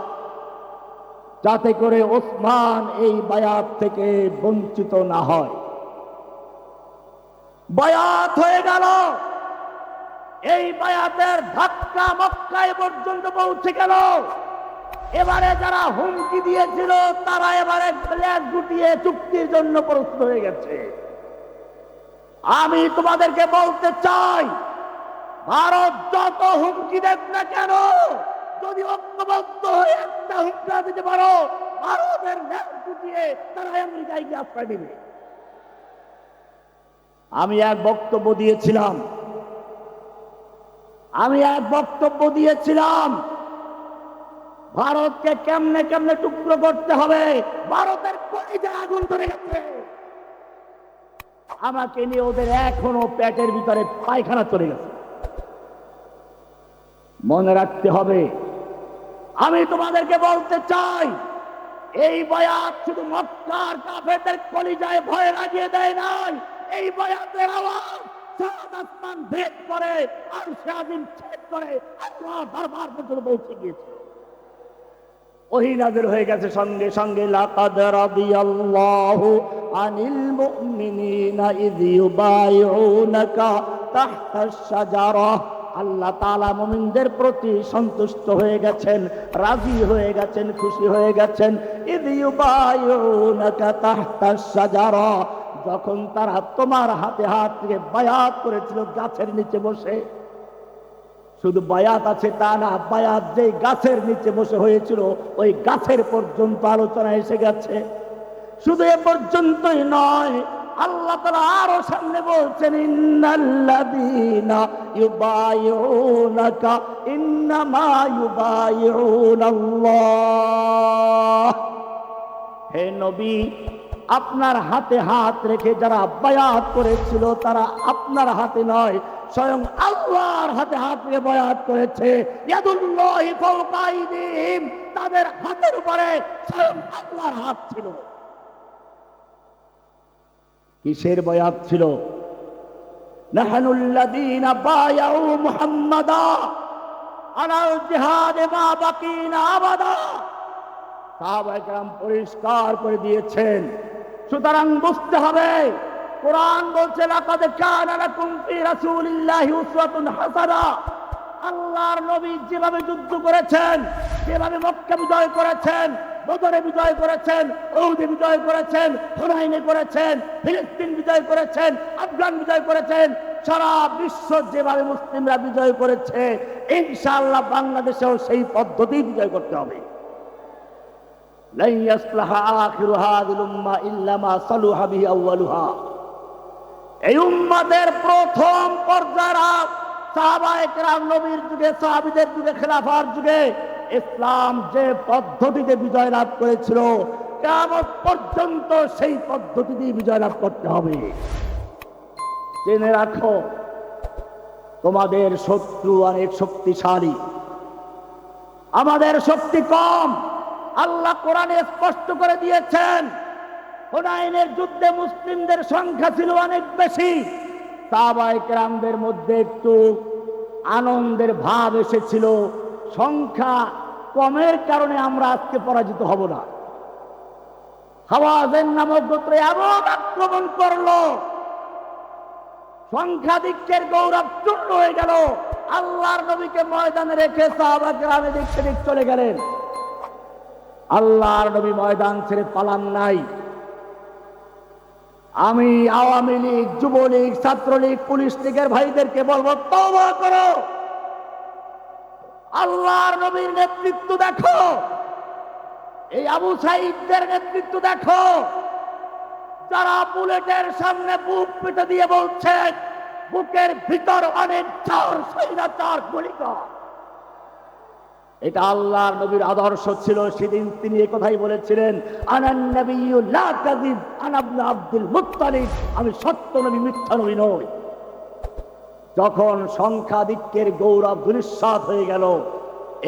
যাতে করে ওসমান এই বায়াত থেকে বঞ্চিত না হয়। বায়াত হয়ে গেল। এই বায়াতের ধাক্কা মক্কায় পর্যন্ত পৌঁছে গেল। এবারে যারা হুমকি দিয়েছিল তারা এবারে লেজ গুটিয়ে চুক্তির জন্য প্রস্তুত হয়ে গেছে। আমি তোমাদেরকে বলতে চাই, ভারত যত হুমকি দেখ না কেন, যদি ঐক্যবদ্ধ হয়ে একটা হুমকি দিতে পারো, ভারতের লেজ গুটিয়ে তারা আমেরিকায় গিয়ে আশ্রয় দিবে। আমি এক বক্তব্য দিয়েছিলাম, ভারতকে কেমনে কেমনে টুকরো করতে হবে। ভারতের কলিজা আগুন ধরে গেছে। আমাকে নিয়ে ওদের এখনো পেটের ভিতরে পায়খানা চলে গেছে। মনে রাখতে হবে। আমি তোমাদেরকে বলতে চাই, এই বায়াত শুধু মক্কার কাফেরদের কলিজায় ভয় লাগিয়ে দেয় নাই, এই বায়াতের আওয়াজ সাত আসমান ভেদ করে আরশে আজিম ছেদ করে আল্লাহ দরবার পর্যন্ত পৌঁছে গিয়েছে। ওহী নাযিল হয়ে গেছে সঙ্গে সঙ্গে, লাকাদ রাদিয়াল্লাহু আনিল মুমিনিনা ইয ইউবাইউনাকা তাহতাশ শাজারা। আল্লাহ তাআলা মুমিনদের প্রতি সন্তুষ্ট হয়ে গেছেন, রাজি হয়ে গেছেন, খুশি হয়ে গেছেন। ইয ইউবাইউনাকা তাহতাশ শাজারা, যখন তারা তোমার হাতে হাত রেখে বায়াত করেছিল গাছের নিচে বসে। শুধু বায়াত আছে তা না, বায়াত যে গাছের নিচে বসে হয়েছিল ওই গাছের পর্যন্ত আলোচনা এসে গেছে। শুধু এ পর্যন্তই নয়, আল্লাহ তাআলা আরো সামনে বলছেন, ইন্নাল্লাযীনা ইউবাইউনাকা ইন্নামা ইউবাইউনাল্লাহ। হে নবী, আপনার হাতে হাত রেখে যারা বায়াত করেছিল তারা আপনার হাতে নয়, স্বয়ং আল্লাহর হাতে হাত রেখে বায়াত করেছে। ইয়াদুল্লাহি ফাওকা আইদিহিম, তাদের হাতের উপরে স্বয়ং আল্লাহর হাত ছিল। কিসের বায়াত ছিল? নাহনুল্লাযীনা বায়াউ মুহাম্মাদা আলাল জিহাদে মা বাকিনা আবাদা। সাহাবায়ে কেরাম পরিষ্কার করে দিয়েছেন। সুতরাং বুঝতে হবে, কোরআন বলছে, লাকাদ কানা লাকুম ফি রাসূলিল্লাহি উসওয়াতুন হাসানা। আল্লাহর নবী যেভাবে যুদ্ধ করেছেন, যেভাবে মক্কা বিজয় করেছেন, বদরে বিজয় করেছেন, উহুদে বিজয় করেছেন, হুনাইনে করেছেন, ফিলিস্তিন বিজয় করেছেন, আফগান বিজয় করেছেন, সারা বিশ্ব যেভাবে মুসলিমরা বিজয় করেছে, ইনশাআল্লাহ বাংলাদেশেও সেই পদ্ধতি বিজয় করতে হবে। লা ইয়াসলাহা আখিরু হাযিহিল উম্মাহ ইল্লা মা সালুহা বিহি আউয়ালুহা। এই উম্মতের প্রথম পর্যায়ের সাহাবায়ে কেরাম নবীর যুগে, সাহাবীদের যুগে, খেলাফার যুগে ইসলাম যে পদ্ধতিতে বিজয় লাভ করেছিল, কিয়ামত পর্যন্ত সেই পদ্ধতিতেই বিজয় লাভ করতে হবে। জেনে রাখো, তোমাদের শত্রু অনেক শক্তিশালী, আমাদের শক্তি কম। আল্লাহ কোরআনে স্পষ্ট করে দিয়েছেন, হুনাইনের যুদ্ধে মুসলিমদের সংখ্যা ছিল অনেক বেশি। সাহাবায়ে কেরামদের মধ্যে একটু আনন্দের ভাব এসেছিল, সংখ্যা কমের কারণে আমরা আজকে পরাজিত হব না। হাওয়াযিন নামক গোত্র এমন আক্রমণ করলো, সংখ্যাধিক্যের গৌরব চূর্ণ হয়ে গেল। আল্লাহর নবীকে ময়দানে রেখে সাহাবা কেরাম এদিক সেদিক চলে গেলেন। আল্লাহর নবী ময়দান ছেড়ে পালান নাই। আমি আওয়ামী লীগ, যুবলীগ, ছাত্রলীগ, পুলিশ লীগের ভাইদেরকে বলবো, তওবা করো, আল্লাহর নবীর নেতৃত্ব দেখো, এই আবু সাঈদদের নেতৃত্ব দেখো, যারা বুলেটের সামনে বুক পেতে দিয়ে বলছে বুকের ভিতর অনেক চার স্বৈরাচার গুলি কর। এটা আল্লাহর নবীর আদর্শ ছিল। সেদিন তিনি এই কথাই বলেছিলেন, আনান নাবিয়্যু লা কাযিব আনা ইবনে আব্দুল মুত্তালিব, আমি সত্য নবী, মিথ্যা নবী নই। যখন সংখ্যাধিক্যের গৌরব ধূলিসাৎ হয়ে গেল,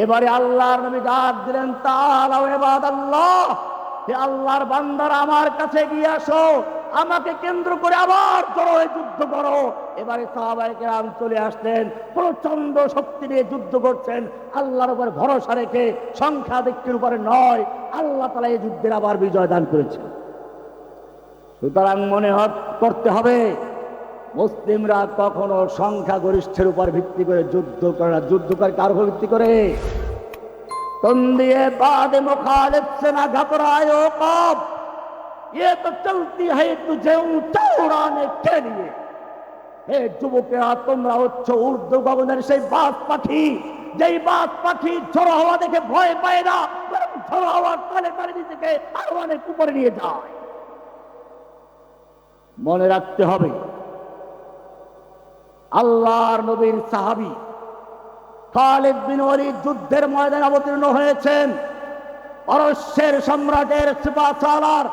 এবারে আল্লাহর নবী ডাক দিলেন, তাআলাউ ইবাদাল্লাহ, হে আল্লাহর বান্দারা, আমার কাছে গিয়ে আসো, আমাকে কেন্দ্র করে আবার জড়ো হয়ে যুদ্ধ করো। এবারে সাহাবায়ে কেরাম চলে আসলেন, প্রচন্ড শক্তি নিয়ে যুদ্ধ করছেন, আল্লাহর উপর ভরসা রেখে, সংখ্যাধিক্যের উপরে নয়। আল্লাহ তাআলা এই যুদ্ধের আবার বিজয় দান করেছেন। সুতরাং মনে করতে হবে, মুসলিমরা কখনো সংখ্যাগরিষ্ঠের উপর ভিত্তি করে যুদ্ধ করে না। যুদ্ধ করে কার উপর ভিত্তি করে? তন্দিয়ে বাদে মুখালিফ से ना घबराओ कब, ये तो चलती है तुझे ऊंचा उड़ाने के लिए। হে যুবকেরা, তোমরা হচ্ছে ঊর্ধ্ব গগনের সেই বাজ পাখি, যেই বাজ পাখি ঝড়ো হাওয়া দেখে ভয় পায় না, বরং ঝড়ো হাওয়ার তালে তালে নিজেকে আরো অনেক উপরে নিয়ে যায়। মনে রাখতে হবে, আল্লাহর নবীর সাহাবী খালিদ বিন ওয়ালিদ যুদ্ধের ময়দানে অবতীর্ণ হয়েছেন। পারস্যের সম্রাটের সিপাহসালার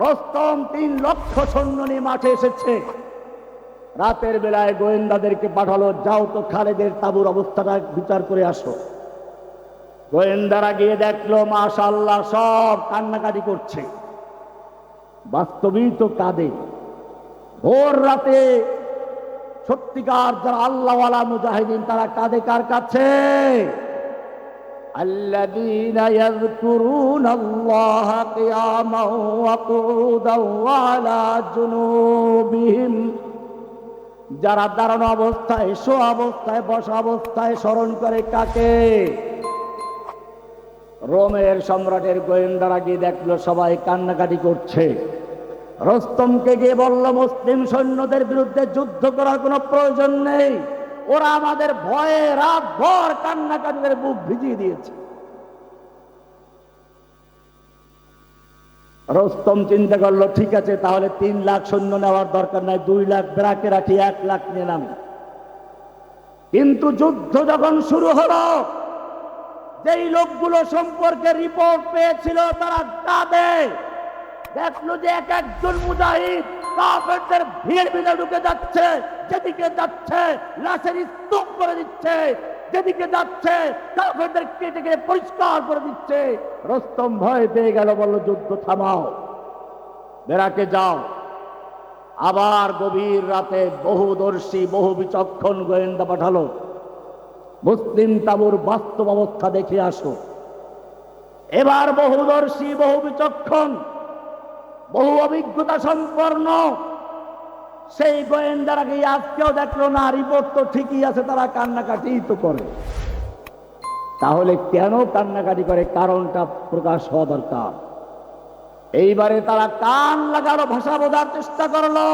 রস্তম 3 লক্ষ সৈন্য নিয়ে মাঠে এসেছে। রাতের বেলায় গোয়েন্দাদেরকে পাঠালো, যাও তো খালিদের তাঁবুর অবস্থাটা বিচার করে আসো। গোয়েন্দারা গিয়ে দেখলো, মাশাআল্লাহ, সব কান্নাকাটি করছে। বাস্তবিক তো কাঁদে। ভোর রাতে সত্যিকার যারা আল্লাহওয়ালা মুজাহিদিন, তারা কাঁদে কার কাছে? আল্লাযীনা ইয়াযকুরুনাল্লাহা কিয়ামান ওয়া কুউদান ওয়া আলা জুনুবিহিম, যারা দাঁড়ানো অবস্থায়, শোয়া অবস্থায়, বসা অবস্থায় স্মরণ করে কাকে? রোমের সম্রাটের গোয়েন্দারা গিয়ে দেখলো সবাই কান্নাকাটি করছে। রস্তমকে গিয়ে বলল, মুসলিম সৈন্যদের বিরুদ্ধে যুদ্ধ করার কোনো প্রয়োজন নেই, ওরা আমাদের ভয়ে রাত ভর কান্নাকাটিদের বুক ভিজিয়ে দিয়েছে। রস্তম চিন্তা করলো, ঠিক আছে, তাহলে 3 লাখ সৈন্য নেওয়ার দরকার নাই, 2 লাখ ব্রাকে রাখি, 1 লাখ নিয়ে নামি। কিন্তু যুদ্ধ যখন শুরু হলো, যেই লোকগুলো সম্পর্কে রিপোর্ট পেয়েছিল তারা কাঁদে। দেখলো যে এক একজন মুজাহিদ কাফেরদের ভিড় ভিড়ে ঢুকে যাচ্ছে, যেদিকে যাচ্ছে লাশের স্তূপ করে দিচ্ছে, যেদিকে যাচ্ছে কাফেরদের কেটে কেটে পরিষ্কার করে দিচ্ছে। রস্তম ভয় পেয়ে গেল, বলল, যুদ্ধ থামাও, বেরাকে যাও। আবার গভীর রাতে বহুদর্শী, বহু বিচক্ষণ গোয়েন্দা পাঠালো, মুসলিম তাঁবুর বাস্তব অবস্থা দেখে আসো। এবার বহুদর্শী, বহু বিচক্ষণ, বহু অভিজ্ঞতা সম্পন্ন সেই গোয়েন্দারা গিয়ে আজকেও দেখলো না, রিপোর্ট তো ঠিকই আছে, তারা কান্নাকাটি তো করে। তাহলে কেন কান্নাকাটি করে, কারণটা প্রকাশ হওয়া দরকার। এইবারে তারা কান লাগালো, ভাষা বোঝার চেষ্টা করলো।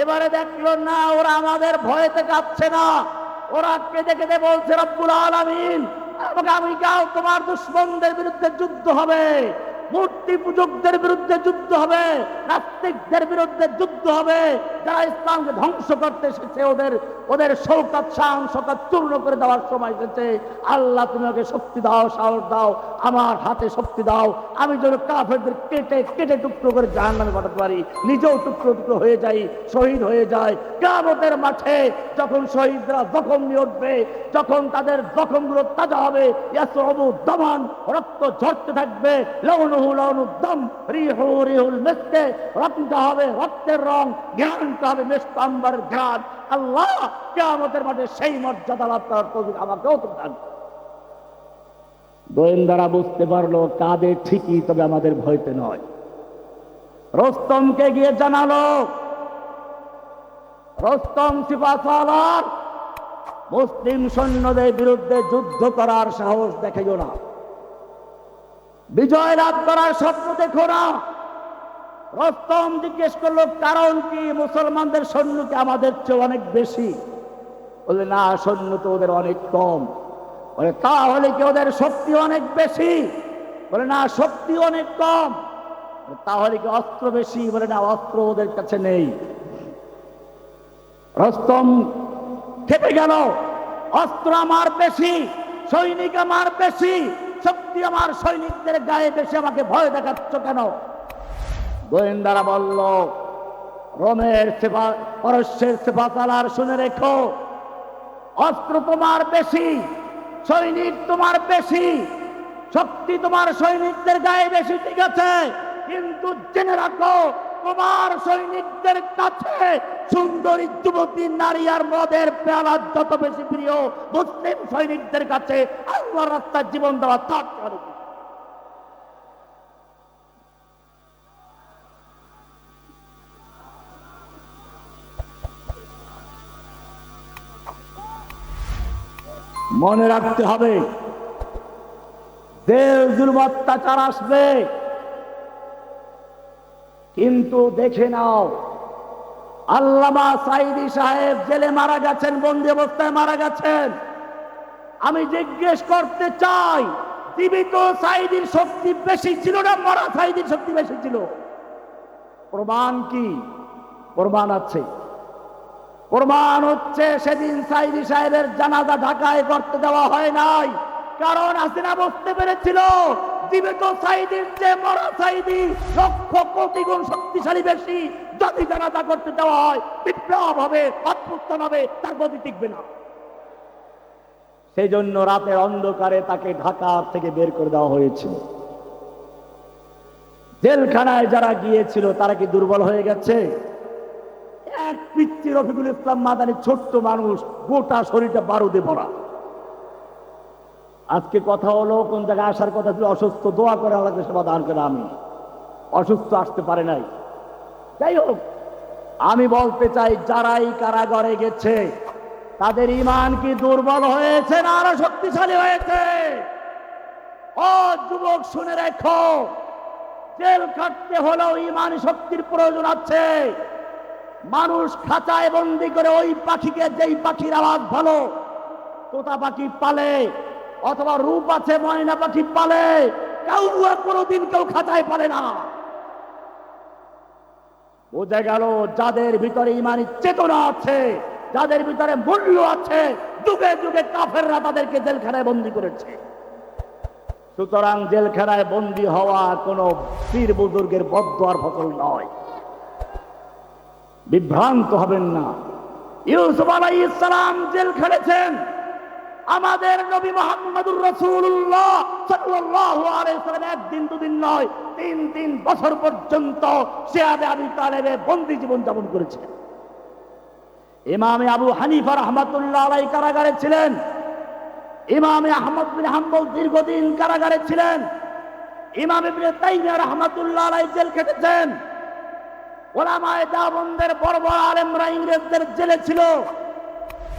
এবারে দেখলো না, ওরা আমাদের ভয়েতে কাঁপছে না, ওরা কেঁদে কেঁদে বলছে, রব্বুল আলামিন, আগামীকাল তোমার দুশমনদের বিরুদ্ধে যুদ্ধ হবে, মূর্তি পূজকদের বিরুদ্ধে যুদ্ধ হবে, নাস্তিকদের বিরুদ্ধে যুদ্ধ হবে, যারা ইসলামকে ধ্বংস করতে এসেছে ওদের শৌকত শান শৌকত চূর্ণ করে দেওয়ার সময় এসেছে। আল্লাহ তুমি ওকে শক্তি দাও, সাহস দাও, আমার হাতে শক্তি দাও, আমি যেন কাফেরদের কেটে কেটে টুকরো করে জাহান্নামে পাঠাতে পারি, নিজেও টুকরো টুকরো হয়ে যাই, শহীদ হয়ে যায়। কিয়ামতের মাঠে যখন শহীদরা জখম নিয়ে উঠবে, যখন তাদের জখমগুলো তাজা হবে, ইয়াসরবু দামান, রক্ত ঝরতে থাকবে, লাউনুহু লাউনুদ দাম, রিহু রিহুল মিসকে, রক্তটা হবে রক্তের রং, ঘ্রাণটা হবে মিষ্ট আম্বরের ঘ্রাণ। আল্লাহ কিয়ামতের মাঠে সেই মর্যাদা লাভ করার তৌফিক আমাকেও তো দান। গোয়েন্দারা বুঝতে পারলো কাঁদে ঠিকই, তবে আমাদের ভয়তে নয়। রস্তমকে গিয়ে জানালো, রস্তম সিপাহসালার মুসলিম সৈন্যদের বিরুদ্ধে যুদ্ধ করার সাহস দেখাইও না, বিজয় লাভ করার স্বপ্ন দেখো না। রস্তম জিজ্ঞেস করলো কারণ কি? মুসলমানদের সৈন্য কি আমাদের চেয়ে অনেক বেশি? বলে না, সৈন্য তো ওদের অনেক কম। বলে তাহলে কি ওদের শক্তি অনেক বেশি? বলে না, শক্তি অনেক কম। তাহলে কি অস্ত্র বেশি? বলে না, অস্ত্র ওদের কাছে নেই। রস্তম খেপে গেল, অস্ত্র আমার বেশি, সৈনিক আমার বেশি, শক্তি আমার সৈনিকদের গায়ে বেশি, আমাকে ভয় দেখাচ্ছ কেন? গোয়েন্দারা বলল, রোমের পারস্যের সিপাহসালার শুনে রেখো, অস্ত্র তোমার বেশি, সৈনিক তোমার বেশি, শক্তি তোমার সৈনিকদের গায়ে বেশি, ঠিক আছে, কিন্তু জেনে রাখো তোমার সৈনিকদের কাছে সুন্দরী যুবতী নারী আর মদের পেয়ালা যত বেশি প্রিয়, মুসলিম সৈনিকদের কাছে আল্লাহর রাস্তায় জীবন দেওয়া তার চেয়ে বেশি। মনে রাখতে হবে, জেল জুলুম অত্যাচার আসবে, কিন্তু দেখে নাও আল্লামা সাঈদী সাহেব জেলে মারা গেছেন, বন্দি অবস্থায় মারা গেছেন। আমি জিজ্ঞেস করতে চাই, জীবিত সাঈদীর শক্তি বেশি ছিল না মরা সাঈদীর শক্তি বেশি ছিল? প্রমাণ কি? প্রমাণ আছে। প্রমাণ হচ্ছে সেদিন সাঈদী সাহেবের জানাজা ঢাকায় করতে দেওয়া হয় নাই, কারণ হাসিনা বুঝতে পেরেছিল জীবিত সাঈদীর চেয়ে মরা সাঈদী লক্ষ কোটি গুণ শক্তিশালী বেশি। যদি জানাজা করতে দেওয়া হয় বিপ্লব হবে, অভ্যুত্থান হবে, তার গতি টিকবে না। সেই জন্য রাতের অন্ধকারে তাকে ঢাকা থেকে বের করে দেওয়া হয়েছিল। জেলখানায় যারা গিয়েছিল তারা কি দুর্বল হয়ে গেছে? এক পিচ্চি রফিকুল ইসলাম মাদানী ছোট্ট মানুষ, গোটা শরীরটা বারুদে ভরা। আজকে কথা হলো কোন জায়গায় আসার কথা ছিল, অসুস্থ, দোয়া করে আল্লাহকে সেবা দান করে, আমি অসুস্থ আসতে পারে নাই। যাই হোক, আমি বলতে চাই যারাই কারাগারে গেছে তাদের ঈমান কি দুর্বল হয়েছে না আরো শক্তিশালী হয়েছে? ও যুবক শুনে রেখো, জেল কাটতে হলেও ঈমানি শক্তির প্রয়োজন আছে। মানুষ খাঁচায় বন্দি করে ওই পাখিকে, যেই পাখির আওয়াজ ভালো, তোতা পাখি পালে অথবা রূপ আছে ময়না পাখি পালে, কেউ কোনোদিন কেউ খাঁচায় পালে না। বোঝা গেল যাদের ভিতরে ঈমানি চেতনা আছে, যাদের ভিতরে মূল্য আছে, যুগে যুগে কাফেররা তাদেরকে জেলখানায় বন্দী করেছে। সুতরাং জেলখানায় বন্দী হওয়া কোনো পীর বুজুর্গের বদদোয়ার ফসল নয়, বিভ্রান্ত হবেন না। ইউসুফ আলাইহিস সালাম জেল খেটেছেন, আমাদের নবী মুহাম্মদুর রাসূলুল্লাহ সাল্লাল্লাহু আলাইহি ওয়াসাল্লাম একদিন দুদিন নয়, 3 বছর পর্যন্ত শিয়াবে আবি তালেবে বন্দী জীবন যাপন করেছেন। ইমামে আবু হানিফা রাহমাতুল্লাহ আলাইহি কারাগারে ছিলেন, ইমামে আহমদ বিন হাম্বল দীর্ঘদিন কারাগারে ছিলেন, ইমাম ইবনে তাইমিয়া রাহমাতুল্লাহ আলাইহি জেল খেটেছেন। ওলামায়ে দেওবন্দের বড় বড় আলেমরা ইংরেজদের জেলে ছিল,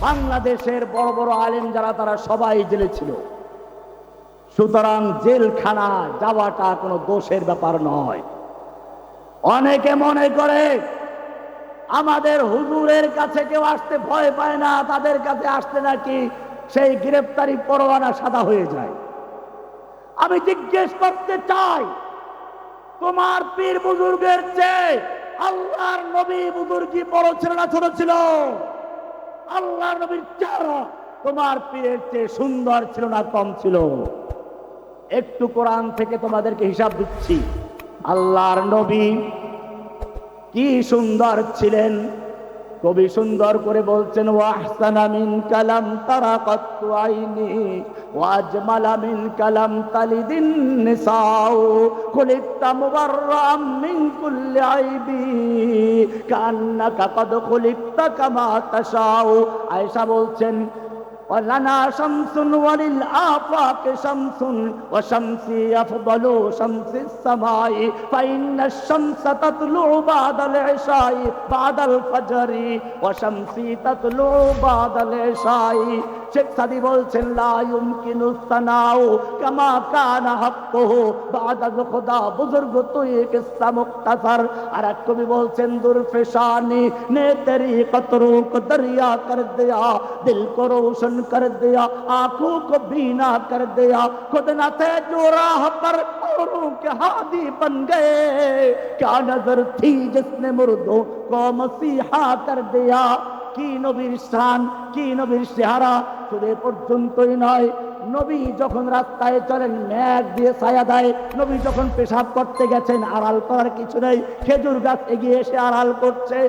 বাংলাদেশের বড় বড় আলেম যারা তারা সবাই জেলে ছিল। সুতরাং জেলখানা যাওয়াটা কোনো দোষের ব্যাপার নয়। অনেকে মনে করে আমাদের হুজুরের কাছে কেউ আসতে ভয় পায় না, তাদের কাছে আসতে নাকি সেই গ্রেফতারি পরোয়ানা সাদা হয়ে যায়। আমি জিজ্ঞেস করতে চাই, তোমার পীর বুজুর্গের চেয়ে আল্লাহর নবী বুজুর্গি বড় ছিল না ছোট ছিল? আল্লাহর নবীর চেহারা তোমার পীরের চেয়ে সুন্দর ছিল না কম ছিল? একটু কোরআন থেকে তোমাদেরকে হিসাব দিচ্ছি। আল্লাহর নবী কি সুন্দর ছিলেন, কবি সুন্দর করে বলছেন, ওয়াহসানা মিন কালাম তারাকাত আইনি ওয়াজমালা মিন কালাম তালিদিন নিসাউ খুলিকতা মুবাররাম মিন কুল্লি আইবি কান্নাকা কদ খুলিকতা কামা তাশাউ। আয়েশা বলছেন, ولنا شمس وللآفاق شمس وشمسي أفضل شمس السماء فإن الشمس تطلع بعد العشاء بعد الفجر وشمسي تطلع بعد العشاء। শেখ সাদি বলছেন, লা ইউমকিনু সানাউ কামা কানা হাক্কুহু বাদা খুদা। বুজুর্গ তুই কিসসা মুখতাসার। আর এক কবি বলছেন, দুরফেশানি নে তেরি কতরু কো দরিয়া কর দিয়া দিল কো রোশন कर दिया आंखों को बीना कर दिया खुद न थे जो राह पर औरों के हादी बन गए क्या नजर थी जिसने मुर्दों को मसीहा कर दिया। কি নবীর শান, কি নবীর চেহারা। শুধু এ পর্যন্তই নয়, নবী যখন রাস্তায় চলেন মেঘ দিয়ে ছায়া দেয়। নবী যখন পেশাব করতে গেছেন আড়াল করার কিছু নেই, খেজুর গাছ এগিয়ে এসে আড়াল করছে।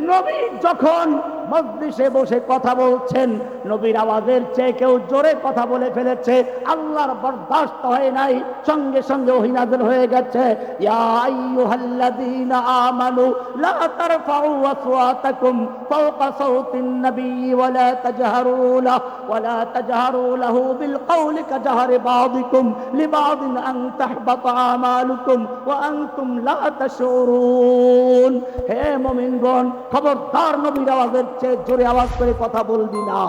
নবী যখন মজলিসে বসে কথা বলছেন, নবীর আওয়াজের চেয়ে কেউ জোরে কথা বলে ফেলেছে, আল্লাহর বরদাস্ত হয় নাই, সঙ্গে সঙ্গে ওহী নাযিল হয়ে গেছে, ইয়া আইয়ুহাল্লাযীনা আমানু লা তারফাউ আসওয়াতাকুম ফাওকা সাওতিন নবী ওয়া লা তাজহারু লাহু ওয়া লা তাজহারু লাহু বিল কওলি কাজহারি বাযিকুম লিবাযিন আন তাহবাতা আমালুকুম ওয়া আনতুম লা তাশউরুন। হে মুমিনগণ, খবরদার নবীর আওয়াজের চেয়ে জোরে আওয়াজ করে কথা বলবি না।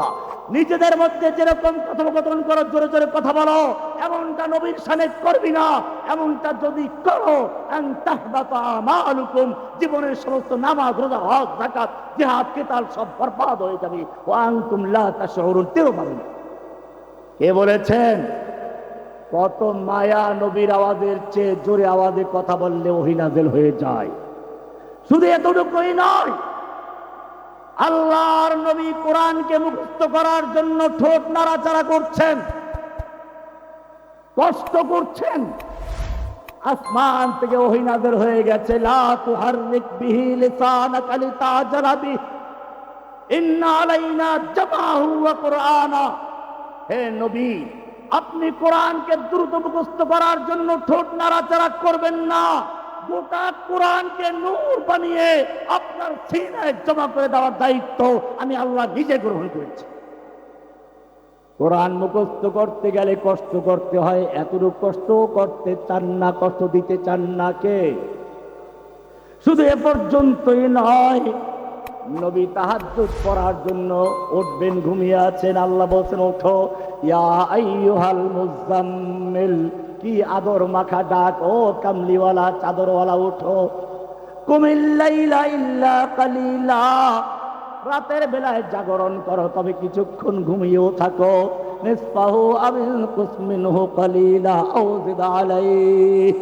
নিজেদের মধ্যে যেরকম কথোপকথন করো, জোরে জোরে কথা বলো, এমনটা নবীর শানে করবি না। এমনটা যদি করো, আন তাহবাতা আমালুকুম, জীবনের সমস্ত নামাজ রোজা হজ যাকাত জিহাদ কিতাল সব বরবাদ হয়ে যাবে। ওয়া আনতুম লা তাশউরুন, তেও পারবে না। কে বলেছেন? কত মায়া নবীর আওয়াজের চেয়ে জোরে আওয়াজে কথা বললে ওহী নাযিল হয়ে যায়। শুধু এতটুকুই নয়, আল্লাহর নবী কোরআনকে মুখস্থ করার জন্য ঠোঁট নাড়াচাড়া করছেন, কষ্ট করছেন। আসমান থেকে ওহী নাযিল হয়ে গেছে, লা তুহাররিক বিহি লিসানাকা লিতাজালা বিহি ইন্না আলাইনা জামাহু ওয়া কুরআনা। হে নবী, আপনি কোরআনকে দ্রুত মুখস্থ করার জন্য ঠোঁট নাড়াচাড়া করবেন না। গোটা কোরআনকে নূর বানিয়ে আপনার সিনায় জমা করে দেওয়ার দায়িত্ব আমি আল্লাহ নিজে গ্রহণ করেছি। কোরআন মুখস্থ করতে গেলে কষ্ট করতে হয়, এতটুকু কষ্ট করতে চান না, কষ্ট দিতে চান না কে? শুধু এ পর্যন্তই নয়, নবী তাহাজ্জুদ পড়ার জন্য উঠবেন, ঘুমিয়ে আছেন, আল্লাহ বলছেন ওঠো, ইয়া আইয়ুহাল মুজাম্মিল। কি আদর মাখা ডাক, ও কামলিওয়ালা চাদরওয়ালা ওঠো। কুমিল লাইলা ইল্লা কালিলা, রাতের বেলায় জাগরণ করো, তবে কিছুক্ষণ ঘুমিয়েও থাকো। নিসফাহু আবিল কুসমিনহু কালিলা আও জিদ আলাইহি,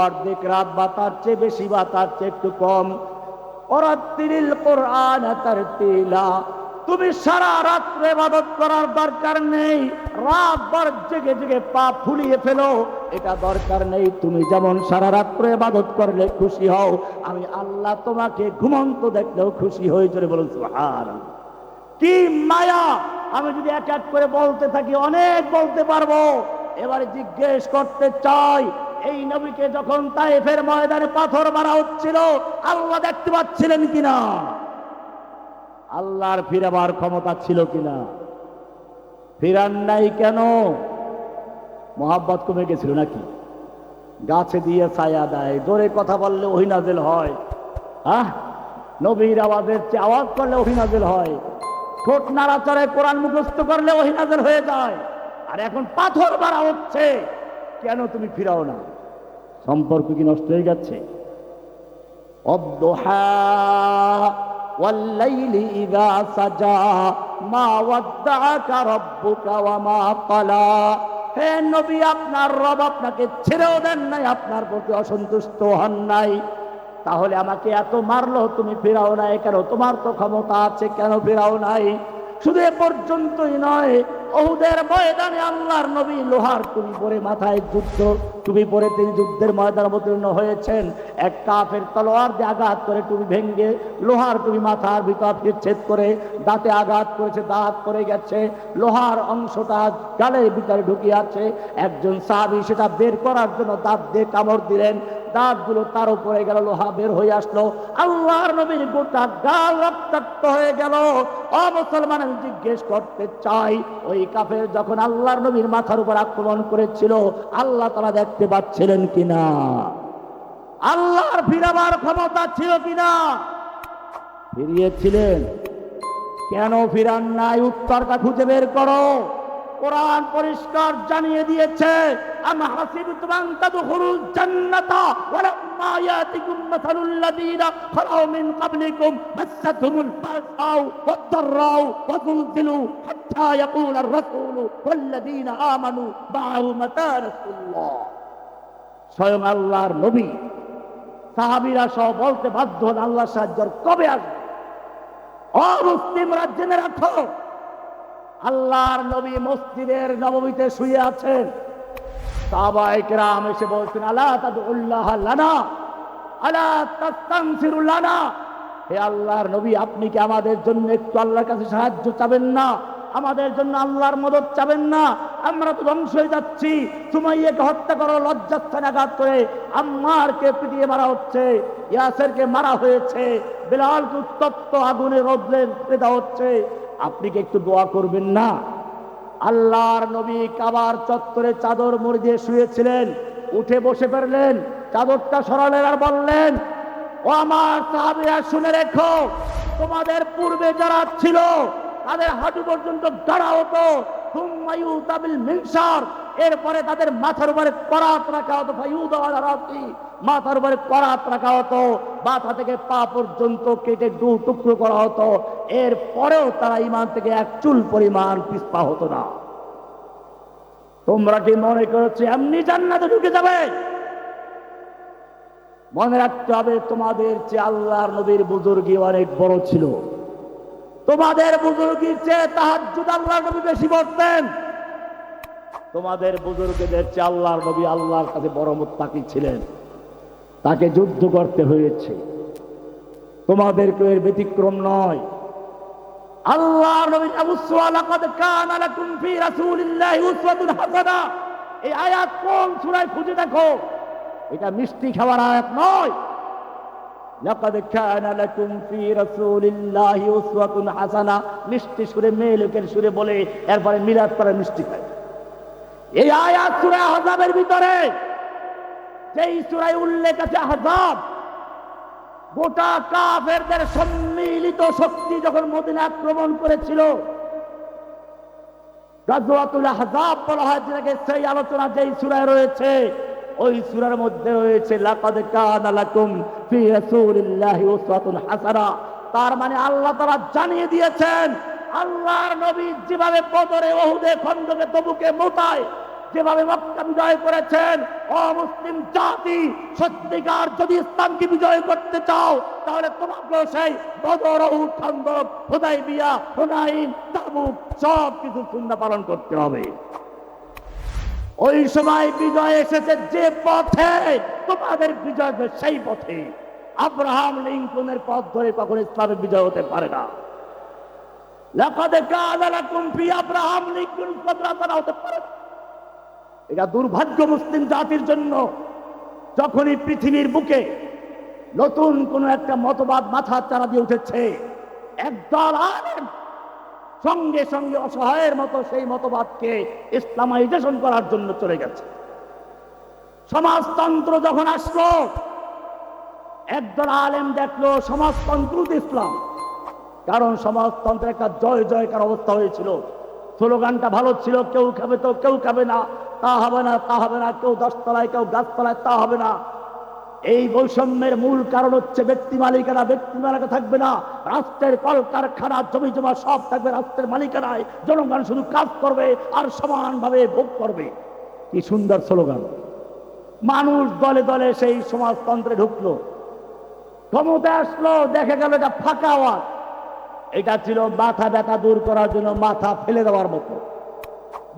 অর্ধেক রাত বা তার চেয়ে বেশি বা তার চেয়ে একটু কম। ওরাত্তিলিল কোরআন তারতিলা, তুমি সারা রাত্রে ইবাদত করার দরকার নেই, রাতভর জেগে জেগে পা ফুলিয়ে ফেলো, এটা দরকার নেই। তুমি যেমন সারা রাত্রে ইবাদত করলে খুশি হও, আমি আল্লাহ তোমাকে ঘুমন্ত দেখলেও খুশি হয়ে চলে। বলুন সুবহানাল্লাহ। কি মায়া! আমি যদি এক এক করে বলতে থাকি অনেক বলতে পারবো। এবারে জিজ্ঞেস করতে চাই, এই নবীকে যখন তায়েফের ময়দানে পাথর মারা হচ্ছিল, আল্লাহ দেখতে পাচ্ছিলেন কিনা? আল্লাহর ফিরাবার ক্ষমতা ছিল কিনা? ফিরান নাই কেন? মোহাব্বত কমে গেছিল নাকি? গাছে দিয়ে ছায়া দেয়, জোরে কথা বললে ওহী নাযিল হয়। নবীর আওয়াজের চেয়ে আওয়াজ করলে ওহী নাযিল হয়। ঠোঁট নাড়াচাড়ায় কোরআন মুখস্থ করলে ওহী নাযিল হয়ে যায়। আর এখন পাথর মারা হচ্ছে, কেন তুমি ফিরাও না? সম্পর্ক কি নষ্ট হয়ে গেছে? অদ্দুহা ওয়াল্লাইলি ইযা সাজা মা ওয়াদ্দাআকা রাব্বুকা ওয়া মা ক্বালা। হে নবী, আপনার রব আপনাকে ছেড়েও দেন নাই, আপনার প্রতি অসন্তুষ্ট হন নাই, তাহলে আমাকে এত মারলো, তুমি ফিরাও নাই কেন? তোমার তো ক্ষমতা আছে, কেন ফিরাও নাই? শুধু এ পর্যন্তই নয়, ওহুদের ময়দানে আল্লাহর নবী লোহার টুপি পরে, মাথায় টুপি পরে তিনি যুদ্ধের ময়দানে অবতীর্ণ হয়েছেন। এক কাফের তলোয়ার দিয়ে আঘাত করে টুপি ভেঙ্গে লোহার টুপি মাথার ভিতর ছেদ করে দাঁতে আঘাত করেছে, দাঁত পড়ে গেছে, লোহার অংশটা গালের ভিতরে ঢুকিয়ে আছে। একজন সাহাবী সেটা বের করার জন্য দাঁত দিয়ে কামড় দিলেন, দাঁতগুলো তার উপরে গেল, লোহা বের হয়ে আসলো, আল্লাহর নবীর গোটা গাল রক্তাক্ত হয়ে গেল। ও মুসলমান, আমি জিজ্ঞেস করতে চাই, ওই কাফের যখন আল্লাহর নবীর মাথার উপর আক্রমণ করেছিল, আল্লাহ তাআলা দেখতে পাচ্ছিলেন কিনা? আল্লাহর ফিরাবার ক্ষমতা ছিল কিনা? ফিরিয়েছিলেন। কেন ফিরান নাই? উত্তরটা খুঁজে বের করো। কোরআন পরিষ্কার জানিয়ে দিয়েছে, আম হাসিবতুম আন তাদখুলুল জান্নাতা ওয়ালাম্মা ইয়াতিকুম মাসালুল লাযীনা খালাউ মিন ক্বাবলিকুম মাসাতহুমুল বাসাউ ওয়াদ-দাররাউ ওয়া যুলজিলু হাত্তা ইয়াকুলার রাসূলু ওয়াল্লাযীনা আমানু মা'আহু মাতা রাসূলুল্লাহ। স্বয়ং আল্লাহর নবী সাহাবীরা সহ বলতে বাধ্য হন, আল্লাহর সাহায্য কবে আসবে? অমুসলিমরা জেনে রাখো, আল্লাহর নবী মসজিদের নববীতে শুয়ে আছেন, সাহাবায়ে কেরাম এসে বলছেন, আলা তাদউল্লাহ লানা আলা তাস্তানসিরু লানা, হে আল্লাহর নবী, আপনি কি আমাদের জন্য একটু আল্লাহর কাছে সাহায্য চাবেন না? আমাদের জন্য আল্লাহর মদদ চাবেন না? আমরা তো ধ্বংস হয়ে যাচ্ছি। সুমাইয়াকে হত্যা করো, লজ্জাস্থানে আঘাত করে, আম্মারকে পিটিয়ে মারা হচ্ছে, ইয়াসেরকে মারা হয়েছে, বেলালকে উত্তপ্ত আগুনে রোদ্রে দেওয়া হচ্ছে, আপনি কি একটু দোয়া করবেন না? আল্লাহর নবী কাবার চত্বরে চাদর মুড়ি দিয়ে শুয়েছিলেন, উঠে বসে পড়লেন, চাদরটা সরালেন আর বললেন, ও আমার সাহাবীরা, শুনে রেখো, তোমাদের পূর্বে যারা ছিল তাদের হাঁটু পর্যন্ত গাড়া হতো, সুম্মা ইউতাবিল মিনশার, এরপরে তাদের মাথার উপরে করাত রাখা হতো, ফায়ুদা আলা রাসি, মাথার উপরে করাত রাখা হতো, মাথা থেকে পা পর্যন্ত কেটে দু টুকরো করা হতো, এর পরেও তারা ঈমান থেকে এক চুল পরিমাণ পিছপা হতো না। তোমরা কি মনে করছো এমনি জান্নাতে ঢুকে যাবে? মনে রাখতে হবে, তোমাদের চেয়ে আল্লাহর নবীর বুজুর্গি অনেক বড় ছিল। তোমাদের বুজুর্গির চেয়ে তাহাজ্জুদ আল্লাহর নবী বেশি পড়তেন। তোমাদের বুজুর্গদের চেয়ে আল্লাহর নবী আল্লাহর কাছে বড় মুত্তাকি ছিলেন, তাকে যুদ্ধ করতে হয়েছে। তোমাদেরকে এর ব্যতিক্রম নয়। আল্লাহর নবী উসওয়া, লাকাদ কানা লাকুম ফি রাসূলিল্লাহি উসওয়াতুন হাসানা, এই আয়াত কোন সূরায় খুঁজে দেখো, এটা মিষ্টি খাওয়ার আয়াত নয়। লাকাদ কানা লাকুম ফি রাসূলিল্লাহি উসওয়াতুন হাসানা, মিষ্টি সুরে, মেয়ে লোকের সুরে বলে, এরপরে মিলাদ করে মিষ্টি খায়। এই আয়াত সূরা আহজাবের ভিতরে, যেই সূরায় উল্লেখ আছে আহজাব, গোটা কাফেরদের সম্মিলিত শক্তি যখন মদিনা আক্রমণ করেছিল, গাজওয়াতুল আহজাব বলা হয় যেটাকে, সেই আলোচনা যেই সূরায় রয়েছে, ওই সূরার মধ্যে রয়েছে লাকাদ কানা লাকুম ফি রাসূলিল্লাহি উসওয়াতুন হাসানা। তার মানে আল্লাহ তাআলা জানিয়ে দিয়েছেন, আল্লাহর নবী যেভাবে বদরে, ওহুদে, খন্দকে, তবুকে, মুতায় যেভাবে মক্কা বিজয় করেছেন, অমুসলিম জাতি সত্যিকার যদি ইসলামকে বিজয় করতে চাও, তাহলে তোমাকে সেই বদর, উহুদ, খন্দক, হুদায়বিয়া, হুনাইন, তাবুক সব কিছু সুন্নাহ পালন করতে হবে। ওই সময় বিজয় এসেছে যে পথে, তোমাদের বিজয় সেই পথে। আব্রাহাম লিঙ্কনের পথ ধরে কখনো ইসলামের বিজয় হতে পারে না। লাকাদ কানা লাকুম ফি আব্রাহাম লিঙ্কন উসওয়াতুন হতে পারে না। এটা দুর্ভাগ্য মুসলিম জাতির জন্য, যখনই পৃথিবীর বুকে নতুন কোন একটা মতবাদ মাথা চারা দিয়ে উঠেছে, একদল আলেম সঙ্গে সঙ্গে অসহায়ের মতো সেই মতবাদকে ইসলামাইজেশন করার জন্য চলে গেছে। সমাজতন্ত্র যখন আসলো, একদল আলেম দেখলো সমাজতন্ত্র ইসলাম, কারণ সমাজতন্ত্রের একটা জয় জয়কার অবস্থা হয়েছিল। স্লোগানটা ভালো ছিল, কেউ খাবে তো কেউ খাবে না, তা হবে না, তা হবে না, কেউ 10 তলায় কেউ গাছতলায়, তা হবে না। এই বৈষম্যের মূল কারণ হচ্ছে ব্যক্তি মালিকানা। ব্যক্তি মালিকানা থাকবে না, রাষ্ট্রের কলকারখানা জমি জমা সব থাকবে রাষ্ট্রের মালিকানায়। জনগণ শুধু কাজ করবে আর সমানভাবে ভোগ করবে। কি সুন্দর স্লোগান! মানুষ দলে দলে সেই সমাজতন্ত্রে ঢুকলো, ক্ষমতা আসলো, দেখা গেল এটা ফাঁকা আওয়াজ। এটা ছিল মাথা ব্যথা দূর করার জন্য মাথা ফেলে দেওয়ার মতো।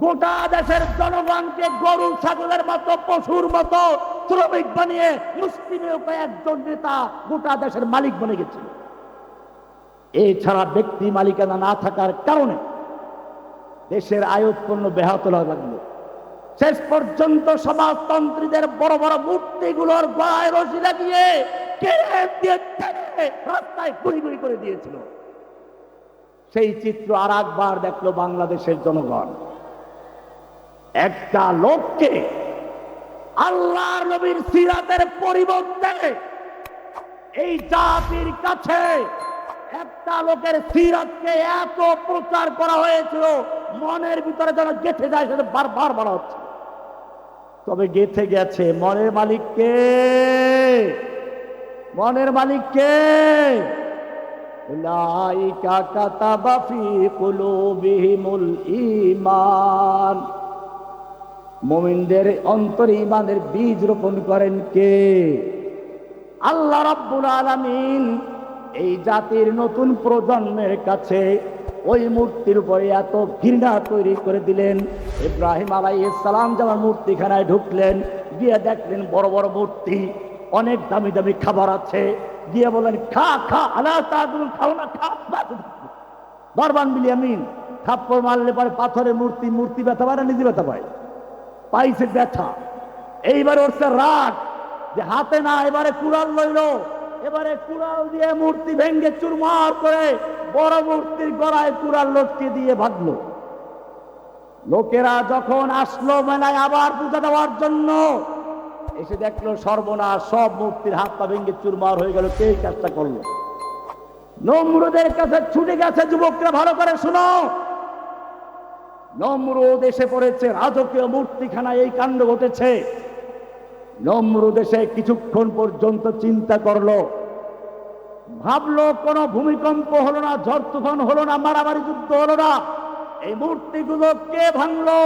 গোটা দেশের জনগণকে গরু ছাগলের মতো, পশুর মতো শ্রমিক বানিয়ে মুসলিমের কয়েকজন নেতা গোটা দেশের মালিক বনে গেছিল। এছাড়া ব্যক্তি মালিকানা না থাকার কারণে দেশের আয় উৎপন্ন ব্যাহত লাগলো। শেষ পর্যন্ত সমাজতন্ত্রীদের বড় বড় মূর্তিগুলোর গলায় রশি লাগিয়ে রাস্তায় গুড়ি গুড়ি করে দিয়েছিল। সেই চিত্র আর একবার দেখলো বাংলাদেশের জনগণ। একটা লোককে আল্লাহর নবীর সিরাতের পরিবর্তে এই জাতির কাছে একটা লোকের সিরাতকে এত প্রচার করা হয়েছিল, মনের ভিতরে যেন গেঁথে যায়, সেটা বারবার বলা হচ্ছে। তবে গেঁথে গেছে। মনের মালিক কে? মনের মালিক কে? উলাইকা কাতাবা ফি কুলুবিহিমুল ঈমান। মুমিনদের অন্তরে ঈমানের বীজ রোপণ করেন কে? আল্লাহ রাব্বুল আলামিন এই জাতির নতুন প্রজন্মের কাছে ওই মূর্তির উপরে এত ঘৃণা তৈরি করে দিলেন। ইব্রাহিম আলাইহিস সালাম যখন মূর্তিখানায় ঢুকলেন, গিয়ে দেখলেন বড় বড় মূর্তি, অনেক দামি দামি খাবার আছে। গিয়ে বলেন, খা খা, আলা তাদুল, খাও না, খা। বরবান বিলিয়ামিন থাপ্পড় মারলে পরে পাথরের মূর্তি, মূর্তি ব্যথা পায় না নিজে ব্যথা পায়? পাইছে ব্যথা। এইবার ওরছে রাগ যে হাতে না, এবারে কুড়াল লইল, এবারে কুড়াল দিয়ে মূর্তি ভেঙ্গে চুরমার করে বড় মূর্তির গলায় কুড়াল লটকে দিয়ে ভাগলো। লোকেরা যখন আসলো মেলায় আবার পূজা দেওয়ার জন্য, এসে দেখলো সর্বনাশ, সব মূর্তির হাত পা ভেঙ্গে চুরমার হয়ে গেল। কে কাজটা করলো? নমরুদের কাছে ছুটে গেছে যুবকরা। ভালো করে শুনো, নমরুদ এসে পড়েছে, রাজকীয় মূর্তিখানা এই কাণ্ড ঘটেছে। নমরুদ এসে কিছুক্ষণ পর্যন্ত চিন্তা করলো, ভাবলো কোনো ভূমিকম্প হলো না, ঝড় তুফান হলো না, মারামারি যুদ্ধ হলো না, এই মূর্তিগুলো কে ভাঙলো?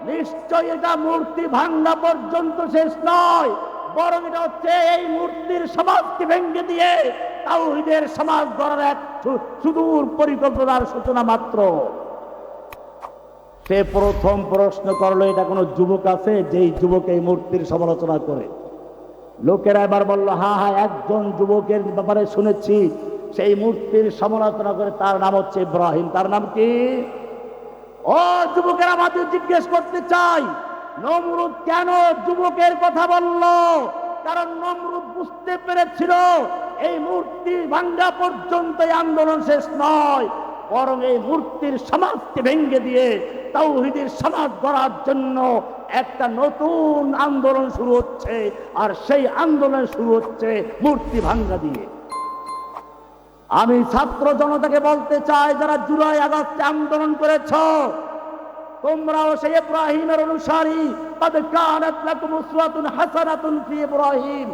নিশ্চয় এটা মূর্তি ভাঙা পর্যন্ত শেষ নয়, বরং এটা হচ্ছে এই মূর্তির সমাজকে ভেঙে দিয়ে তাওহীদের সমাজ গড়ার এক সুদূর পরিকল্পনার সূচনা মাত্র। সে প্রথম প্রশ্ন করলো, এটা কোনো যুবক আছে যেই যুবক এই মূর্তির সমালোচনা করে? লোকেরা এবার বললো, হ্যাঁ হ্যাঁ, একজন যুবকের ব্যাপারে শুনেছি, সেই মূর্তির সমালোচনা করে, তার নাম হচ্ছে ইব্রাহিম। তার নাম কি? ও যুবকেরা, আমাদের জিজ্ঞেস করতে চাই, নমরুদ কেন যুবকের কথা বলল? কারণ নমরুদ বুঝতে পেরেছিল এই মূর্তি ভাঙ্গা পর্যন্ত এই আন্দোলন শেষ নয়, বরং এই মূর্তির সমাজকে ভেঙে দিয়ে তাওহীদের সমাজ গড়ার জন্য একটা নতুন আন্দোলন শুরু হচ্ছে। আর সেই আন্দোলন শুরু হচ্ছে মূর্তি ভাঙ্গা দিয়ে। আমি ছাত্র জনতাকে বলতে চাই, যারা জুলাই আগস্টে আন্দোলন করেছ, তোমরাও সেই ইব্রাহিমের অনুসারী। قد كانت لكم أسوة حسنة في إبراهيم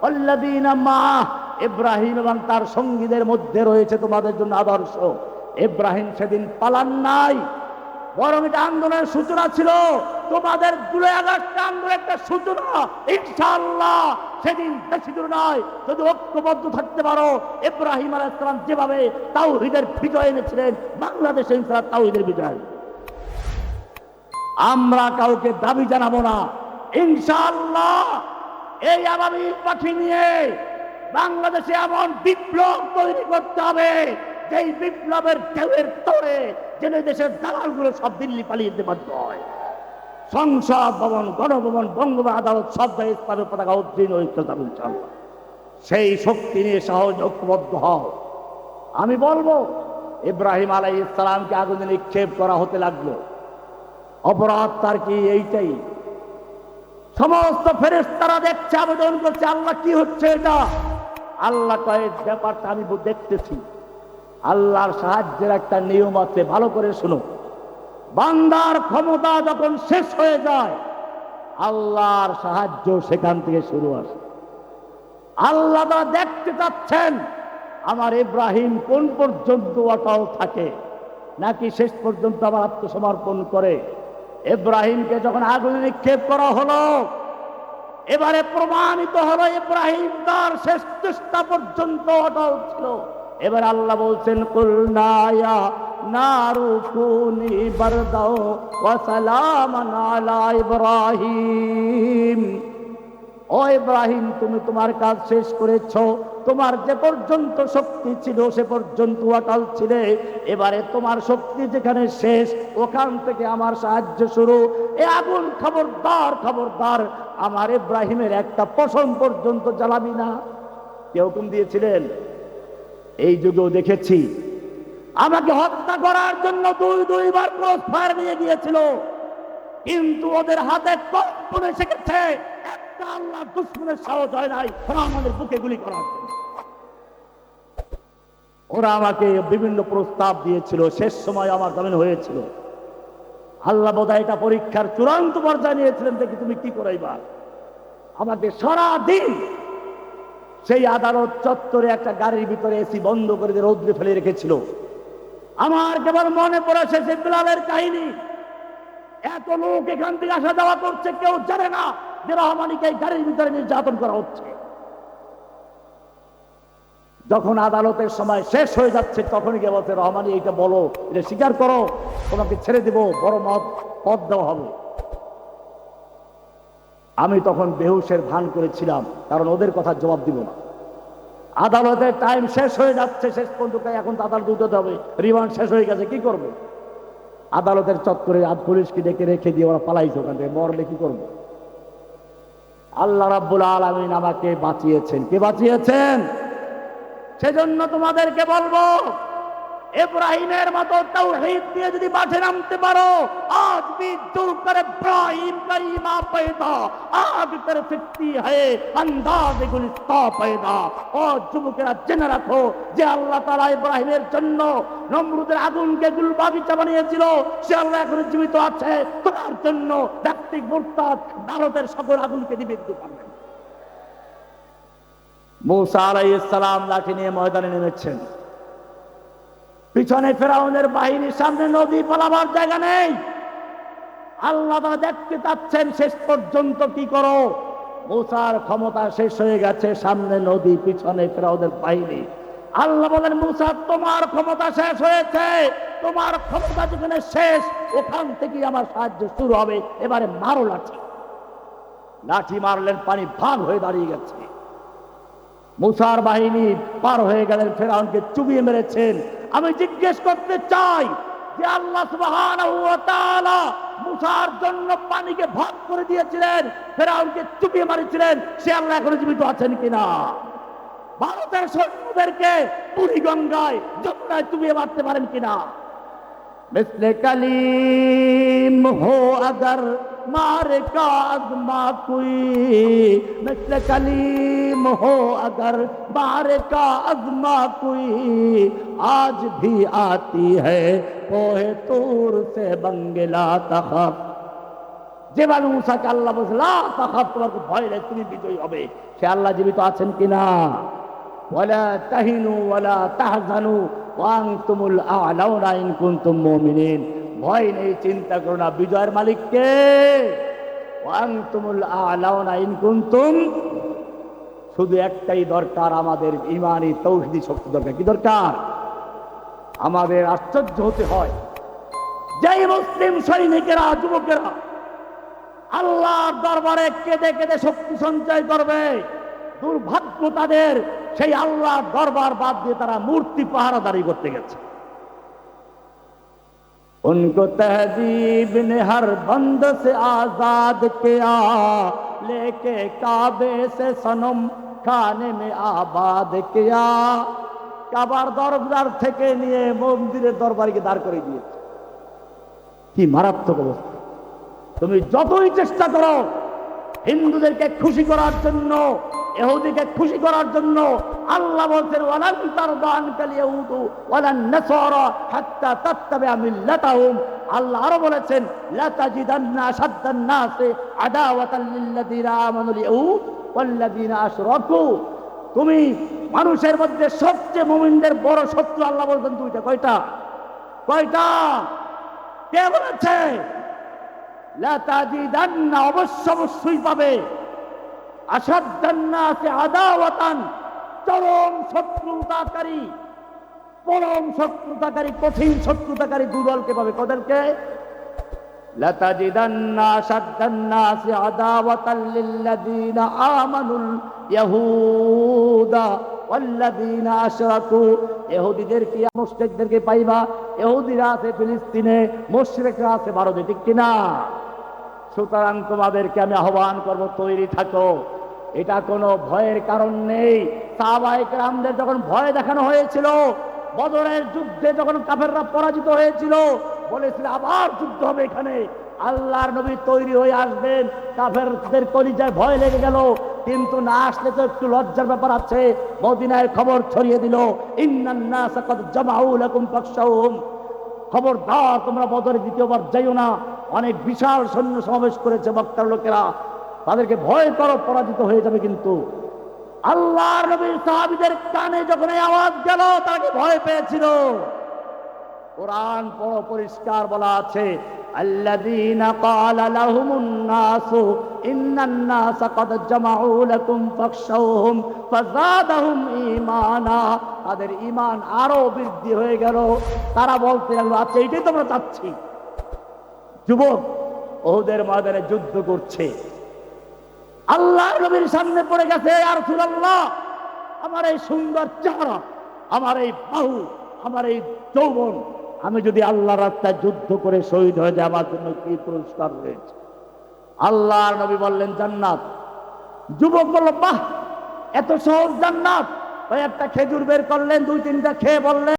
والذين معه। ইব্রাহিম এবং তার সঙ্গীদের মধ্যে রয়েছে তোমাদের জন্য আদর্শ। ইব্রাহিম সেদিন পালান নাই, বরং এটা আন্দোলনের সূচনা ছিল। তোমাদের জুলাই আগস্ট আন্দোলনের একটা সূচনা। ইনশাআল্লাহ সেদিন বেশি দূর নয়, যদি ঐক্যবদ্ধ থাকতে পারো। ইব্রাহিম আলাইহিস সালাম যেভাবে তাওহীদের বিজয় এনেছিলেন, বাংলাদেশে ইনশাআল্লাহ তাওহীদের বিজয়। আমরা কাউকে দাবি জানাবো না, ইনশাআল্লাহ এই আবাবিল পাখি নিয়ে বাংলাদেশে এমন বিপ্লব তৈরি করতে হবে, যেই বিপ্লবের ঢেউয়ের তোড়ে যেন দেশের দালালগুলো সব দিল্লি পালিয়ে যেতে বাধ্য হয়। সংসদ ভবন, গণভবন, বঙ্গবন্ধু আদালত সব জায়গায় ইসলামের পতাকা উদ্দীন ঐক্যতাবুল চাল। সেই শক্তি নিয়ে সহজ ঐক্যবদ্ধ হও। আমি বলবো, ইব্রাহিম আলাইহিস সালামকে আগুনে নিক্ষেপ করা হতে লাগলো। অপরাধ তার কি? এইটাই। সমস্ত ফেরেশতারা দেখছে, আবেদন করছে, আল্লাহ কি হচ্ছে এটা? আল্লাহ কয়, ব্যাপারটা আমি দেখতেছি। আল্লাহর সাহায্যের একটা নিয়ম আছে, ভালো করে শুনো। বান্দার ক্ষমতা যখন শেষ হয়ে যায়, আল্লাহর সাহায্য সেখান থেকে শুরু আসে। আল্লাহ তাআলা দেখতে চাচ্ছেন আমার ইব্রাহিম কোন পর্যন্ত অটল থাকে, নাকি শেষ পর্যন্ত আবার আত্মসমর্পণ করে। ইব্রাহিমকে যখন আগুনে নিক্ষেপ করা হলো, এবারে প্রমাণিত হলো ইব্রাহিম তার শেষ চেষ্টা পর্যন্ত অটল ছিল। এবার আল্লাহ বলছেন, কুলনা ইয়া নারু কুনি বারদাও ওয়া সালামান আলা ইব্রাহিম। ও ইব্রাহিম, তুমি তোমার কাজ শেষ করেছো, তোমার যে পর্যন্ত শক্তি ছিল সে পর্যন্ত অটল ছিলে, এবারে তোমার শক্তি যেখানে শেষ ওখান থেকে আমার সাহায্য শুরু। এ আগুন খবরদার খবরদার আমার ইব্রাহিমের একটা পশম পর্যন্ত জ্বালাবি না। কে হুকুম দিয়েছিলেন? এই যুগেও দেখেছি আমাকে হত্যা করার জন্য দুইবার ক্রস ফায়ার নিয়ে গিয়েছিল, কিন্তু ওদের হাতে কম্পন এসে গেছে, একটা আল্লাহ দুশমনের সাহস হয় নাই ওরা আমাদের বুকে গুলি করার জন্য। ওরা আমাকে বিভিন্ন প্রস্তাব দিয়েছিল, শেষ সময় আমার জামিন হয়েছিল। আল্লাহ বোধহয় এটা পরীক্ষার চূড়ান্ত পর্যায়ে নিয়েছিলেন, দেখি তুমি কি করাইবা। আমাকে সারাদিন সেই আদালত চত্বরে একটা গাড়ির ভিতরে এসি বন্ধ করে দিয়ে রৌদ্রে ফেলে রেখেছিল। আমার কেবল মনে পড়েছে সে বিলালের কাহিনী। এত লোক এখান থেকে আসা যাওয়া করছে, কেউ জানে না যে রহমানীকে এই গাড়ির ভিতরে নির্যাতন করা হচ্ছে। যখন আদালতের সময় শেষ হয়ে যাচ্ছে তখনই গিয়ে বলছে, রহমানী এইটা বলো, এটা স্বীকার করো, তোমাকে ছেড়ে দেব, বড় পদ দেওয়া হবে। আমি তখন বেহুশের ভান করেছিলাম, কারণ ওদের কথা জবাব দিব না। আদালতের টাইম শেষ হয়ে যাচ্ছে, শেষ পর্যন্ত এখন তো আদালত উঠতে হবে, রিমান্ড শেষ হয়ে গেছে, কি করবে? আদালতের চত্বরে পুলিশকে ডেকে রেখে দিয়ে ওরা পালাইছে ওখান থেকে, মরলে কি করবো? আল্লাহ রাব্বুল আলামিন আমাকে বাঁচিয়েছেন। কে বাঁচিয়েছেন? সেজন্য তোমাদেরকে বলবো, ইব্রাহিমের মতো তাওহীদ দিয়ে যদি মাঠে নামতে পারো, আজ भी जो कर इब्राहिम का ईमान पैदा आग कर सकती है अंदाज गुलिस्ता पैदा। ও যুবকেরা জেনে রাখো যে আল্লাহ তাআলা ইব্রাহিমের জন্য নমরুদের আগুনকে গুলবাগিচা বানিয়েছিল, সে আল্লাহ এখনো জীবিত আছে তোমার জন্য। ব্যক্তিক মুরতাদ ভারতের সকল আগুনকে নিবৃত্ত করবেন। মূসা আলাইহিস সালাম লাঠি নিয়ে ময়দানে নেমেছেন, পিছনে ফেরাউনের বাহিনীর, সামনে নদী, পালাবার জায়গা নেই। আল্লাহ তাআলা দেখতে চাচ্ছেন শেষ পর্যন্ত কি করো। মূসার ক্ষমতা শেষ হয়ে গেছে, সামনে নদী, পিছনে ফেরাউনের বাহিনী। আল্লাহ বলেন, মূসা তোমার ক্ষমতা শেষ হয়েছে, তোমার ক্ষমতা যেখানে শেষ ওখান থেকে আমার সাহায্য শুরু হবে, এবারে মারো লাঠি। লাঠি মারলেন, পানি ভাগ হয়ে দাঁড়িয়ে গেছে। মূসার বাহিনী পার হয়ে গেলেন, ফেরাউনকে চুবিয়ে মেরেছেন। আমি জিজ্ঞেস করতে চাই যে আল্লাহ সুবহানাহু ওয়া তাআলা মূসার জন্য পানিকে ভাগ করে দিয়েছিলেন, ফেরাউনকে চুবিয়ে মারিছিলেন, সে আল্লাহ এখনো জীবিত আছেন কিনা? ভারতের সৈন্যদেরকে বুড়ি গঙ্গায়, যমুনায় চুবিয়ে মারতে পারেন কিনা? मिस्ले कलीम हो अगर मारे का अज़मा कोई, मिस्ले कलीम हो अगर मारे का अज़मा कोई, आज भी आती है कोहे तूर से बंगला तखफ। যেভাবে মূসাকে আল্লাহ বলছে লা তাখাফ, তোমার ভয় নেই, তুমি বিজয়ী হবে, সে আল্লাহ জীবিত আছেন কিনা? ওয়ালা তাহিনু ওয়ালা তাহজানু ওয়া আনতুমুল আ'লাউনা ইন কুনতুম মুমিনিন। ভয় নেই, চিন্তা করো না, বিজয়ের মালিক কে? ওয়া আনতুমুল আ'লাউনা ইন কুনতুম। শুধু একটাই দরকার, আমাদের ঈমানি তাওহীদি শক্তি দরকার। কি দরকার? আমাদের আশ্চর্য হতে হয়, যেই মুসলিম সৈনিকেরা, যুবকেরা আল্লাহর দরবারে কেঁদে কেঁদে শক্তি সঞ্চয় করবে, দুর্ভাগ্য তাদের, সেই আল্লাহর দরবার বাদ দিয়ে তারা মূর্তি পাহারাদারি করতে গেছে। उनको तहजीब ने हर बंद से आजाद किया, लेके काबे से सनम खाने में आबाद किया। কাবার দরবার থেকে নিয়ে মন্দিরের দরবারকে দাঁড় করে দিয়েছে। কি মারাত্মক অবস্থা! তুমি যতই চেষ্টা করো হিন্দুদেরকে খুশি করার জন্য, ইহুদিকে খুশি করার জন্য, আল্লাহ বলছেন ওয়ালান তারদা আনকাল ইয়াহুদু ওয়ালান নাসারা হাত্তা তাত্তাবিআ মিল্লাতাহুম। আল্লাহ আরো বলেছেন লা তাজিদান্না আশাদ্দান নাসি আদাওয়াতাল লিল্লাযিনা আমানুল ইয়াহুদ ওয়াল্লাযিনা আশরাকু। তুমি মানুষের মধ্যে সবচেয়ে মুমিনদের বড় শত্রু আল্লাহ বলছেন দুইটা। কয়টা? কয়টা? কে বলেছে? লা তাজিদান্না, অবশ্যই পাবে, আসাদ্দান্নাসি আদাওয়াতান, চরম শত্রুতাকারী, পরম শত্রুতাকারী, কঠিন শত্রুতাকারী দুদলকে পাবে। কদেরকে? লাতাজিদান্না আসাদ্দান্নাসি আদাওয়াতাল লিল্লাযীনা আমানুল ইয়াহুদা ওয়াল্লাযীনা আশরাকু, ইহুদিদেরকে, মুশরিকদেরকে পাইবা। ইহুদিরা আছে ফিলিস্তিনে, মুশরিকরা আছে ভারতে, ঠিক কিনা? সুতরাং তোমাদেরকে আমি আহ্বান করব, তৈরি থাকো। এটা কোনো ভয়ের কারণ নেই। সাহাবায়ে কেরামদের যখন ভয় দেখানো হয়েছিল, বদরের যুদ্ধে যখন কাফেররা পরাজিত হয়েছিল, বলেছিল আবার যুদ্ধ হবে এখানে, আল্লাহর নবী তৈরি হয়ে আসবেন। কাফেরদের কলিজায় ভয় লেগে গেল, কিন্তু না আসলে তো একটু লজ্জার ব্যাপার আছে। মদিনায় খবর ছড়িয়ে দিল, ইন্নান নাস ক্বাদ জামাউ লাকুম ফাখশাউহুম, খবরদার তোমরা বদরে দ্বিতীয়বার যাইও না, অনেক বিশাল সৈন্য সমাবেশ করেছে মক্কার লোকেরা, তাদেরকে ভয় করো, পরাজিত হয়ে যাবে। কিন্তু আল্লাহর নবীর সাহাবীদের কানে যখন এই আওয়াজ গেল, তারা ভয় পেয়েছিল। কোরআন বড় পরিষ্কার বলা আছে, আল্লাযীনা ক্বালা লাহুমুন নাসু ইন্নান নাসা ক্বাদ জামাউ লাকুম ফাখশাউহুম ফাযাদাহুম ঈমানা, তাদের ঈমান আরো বৃদ্ধি হয়ে গেল। তারা বলতে লাগলো, আচ্ছা এটাই তোমরা চাচ্ছি। যুবক উহুদের ময়দানে যুদ্ধ করছে, আল্লাহর নবীর সামনে পড়ে গেছে, ইয়া রাসূলুল্লাহ, আমার এই সুন্দর চেহারা, আমার এই বাহু, আমার এই যৌবন, আমি যদি আল্লাহর রাস্তায় যুদ্ধ করে শহীদ হয়ে যাই, আমার জন্য কি পুরস্কার রয়েছে? আল্লাহর নবী বললেন জান্নাত। যুবক বলল, বাহ, এত সহজ জান্নাত? ওই একটা খেজুর বের করলেন, দুই তিনটা খেয়ে বললেন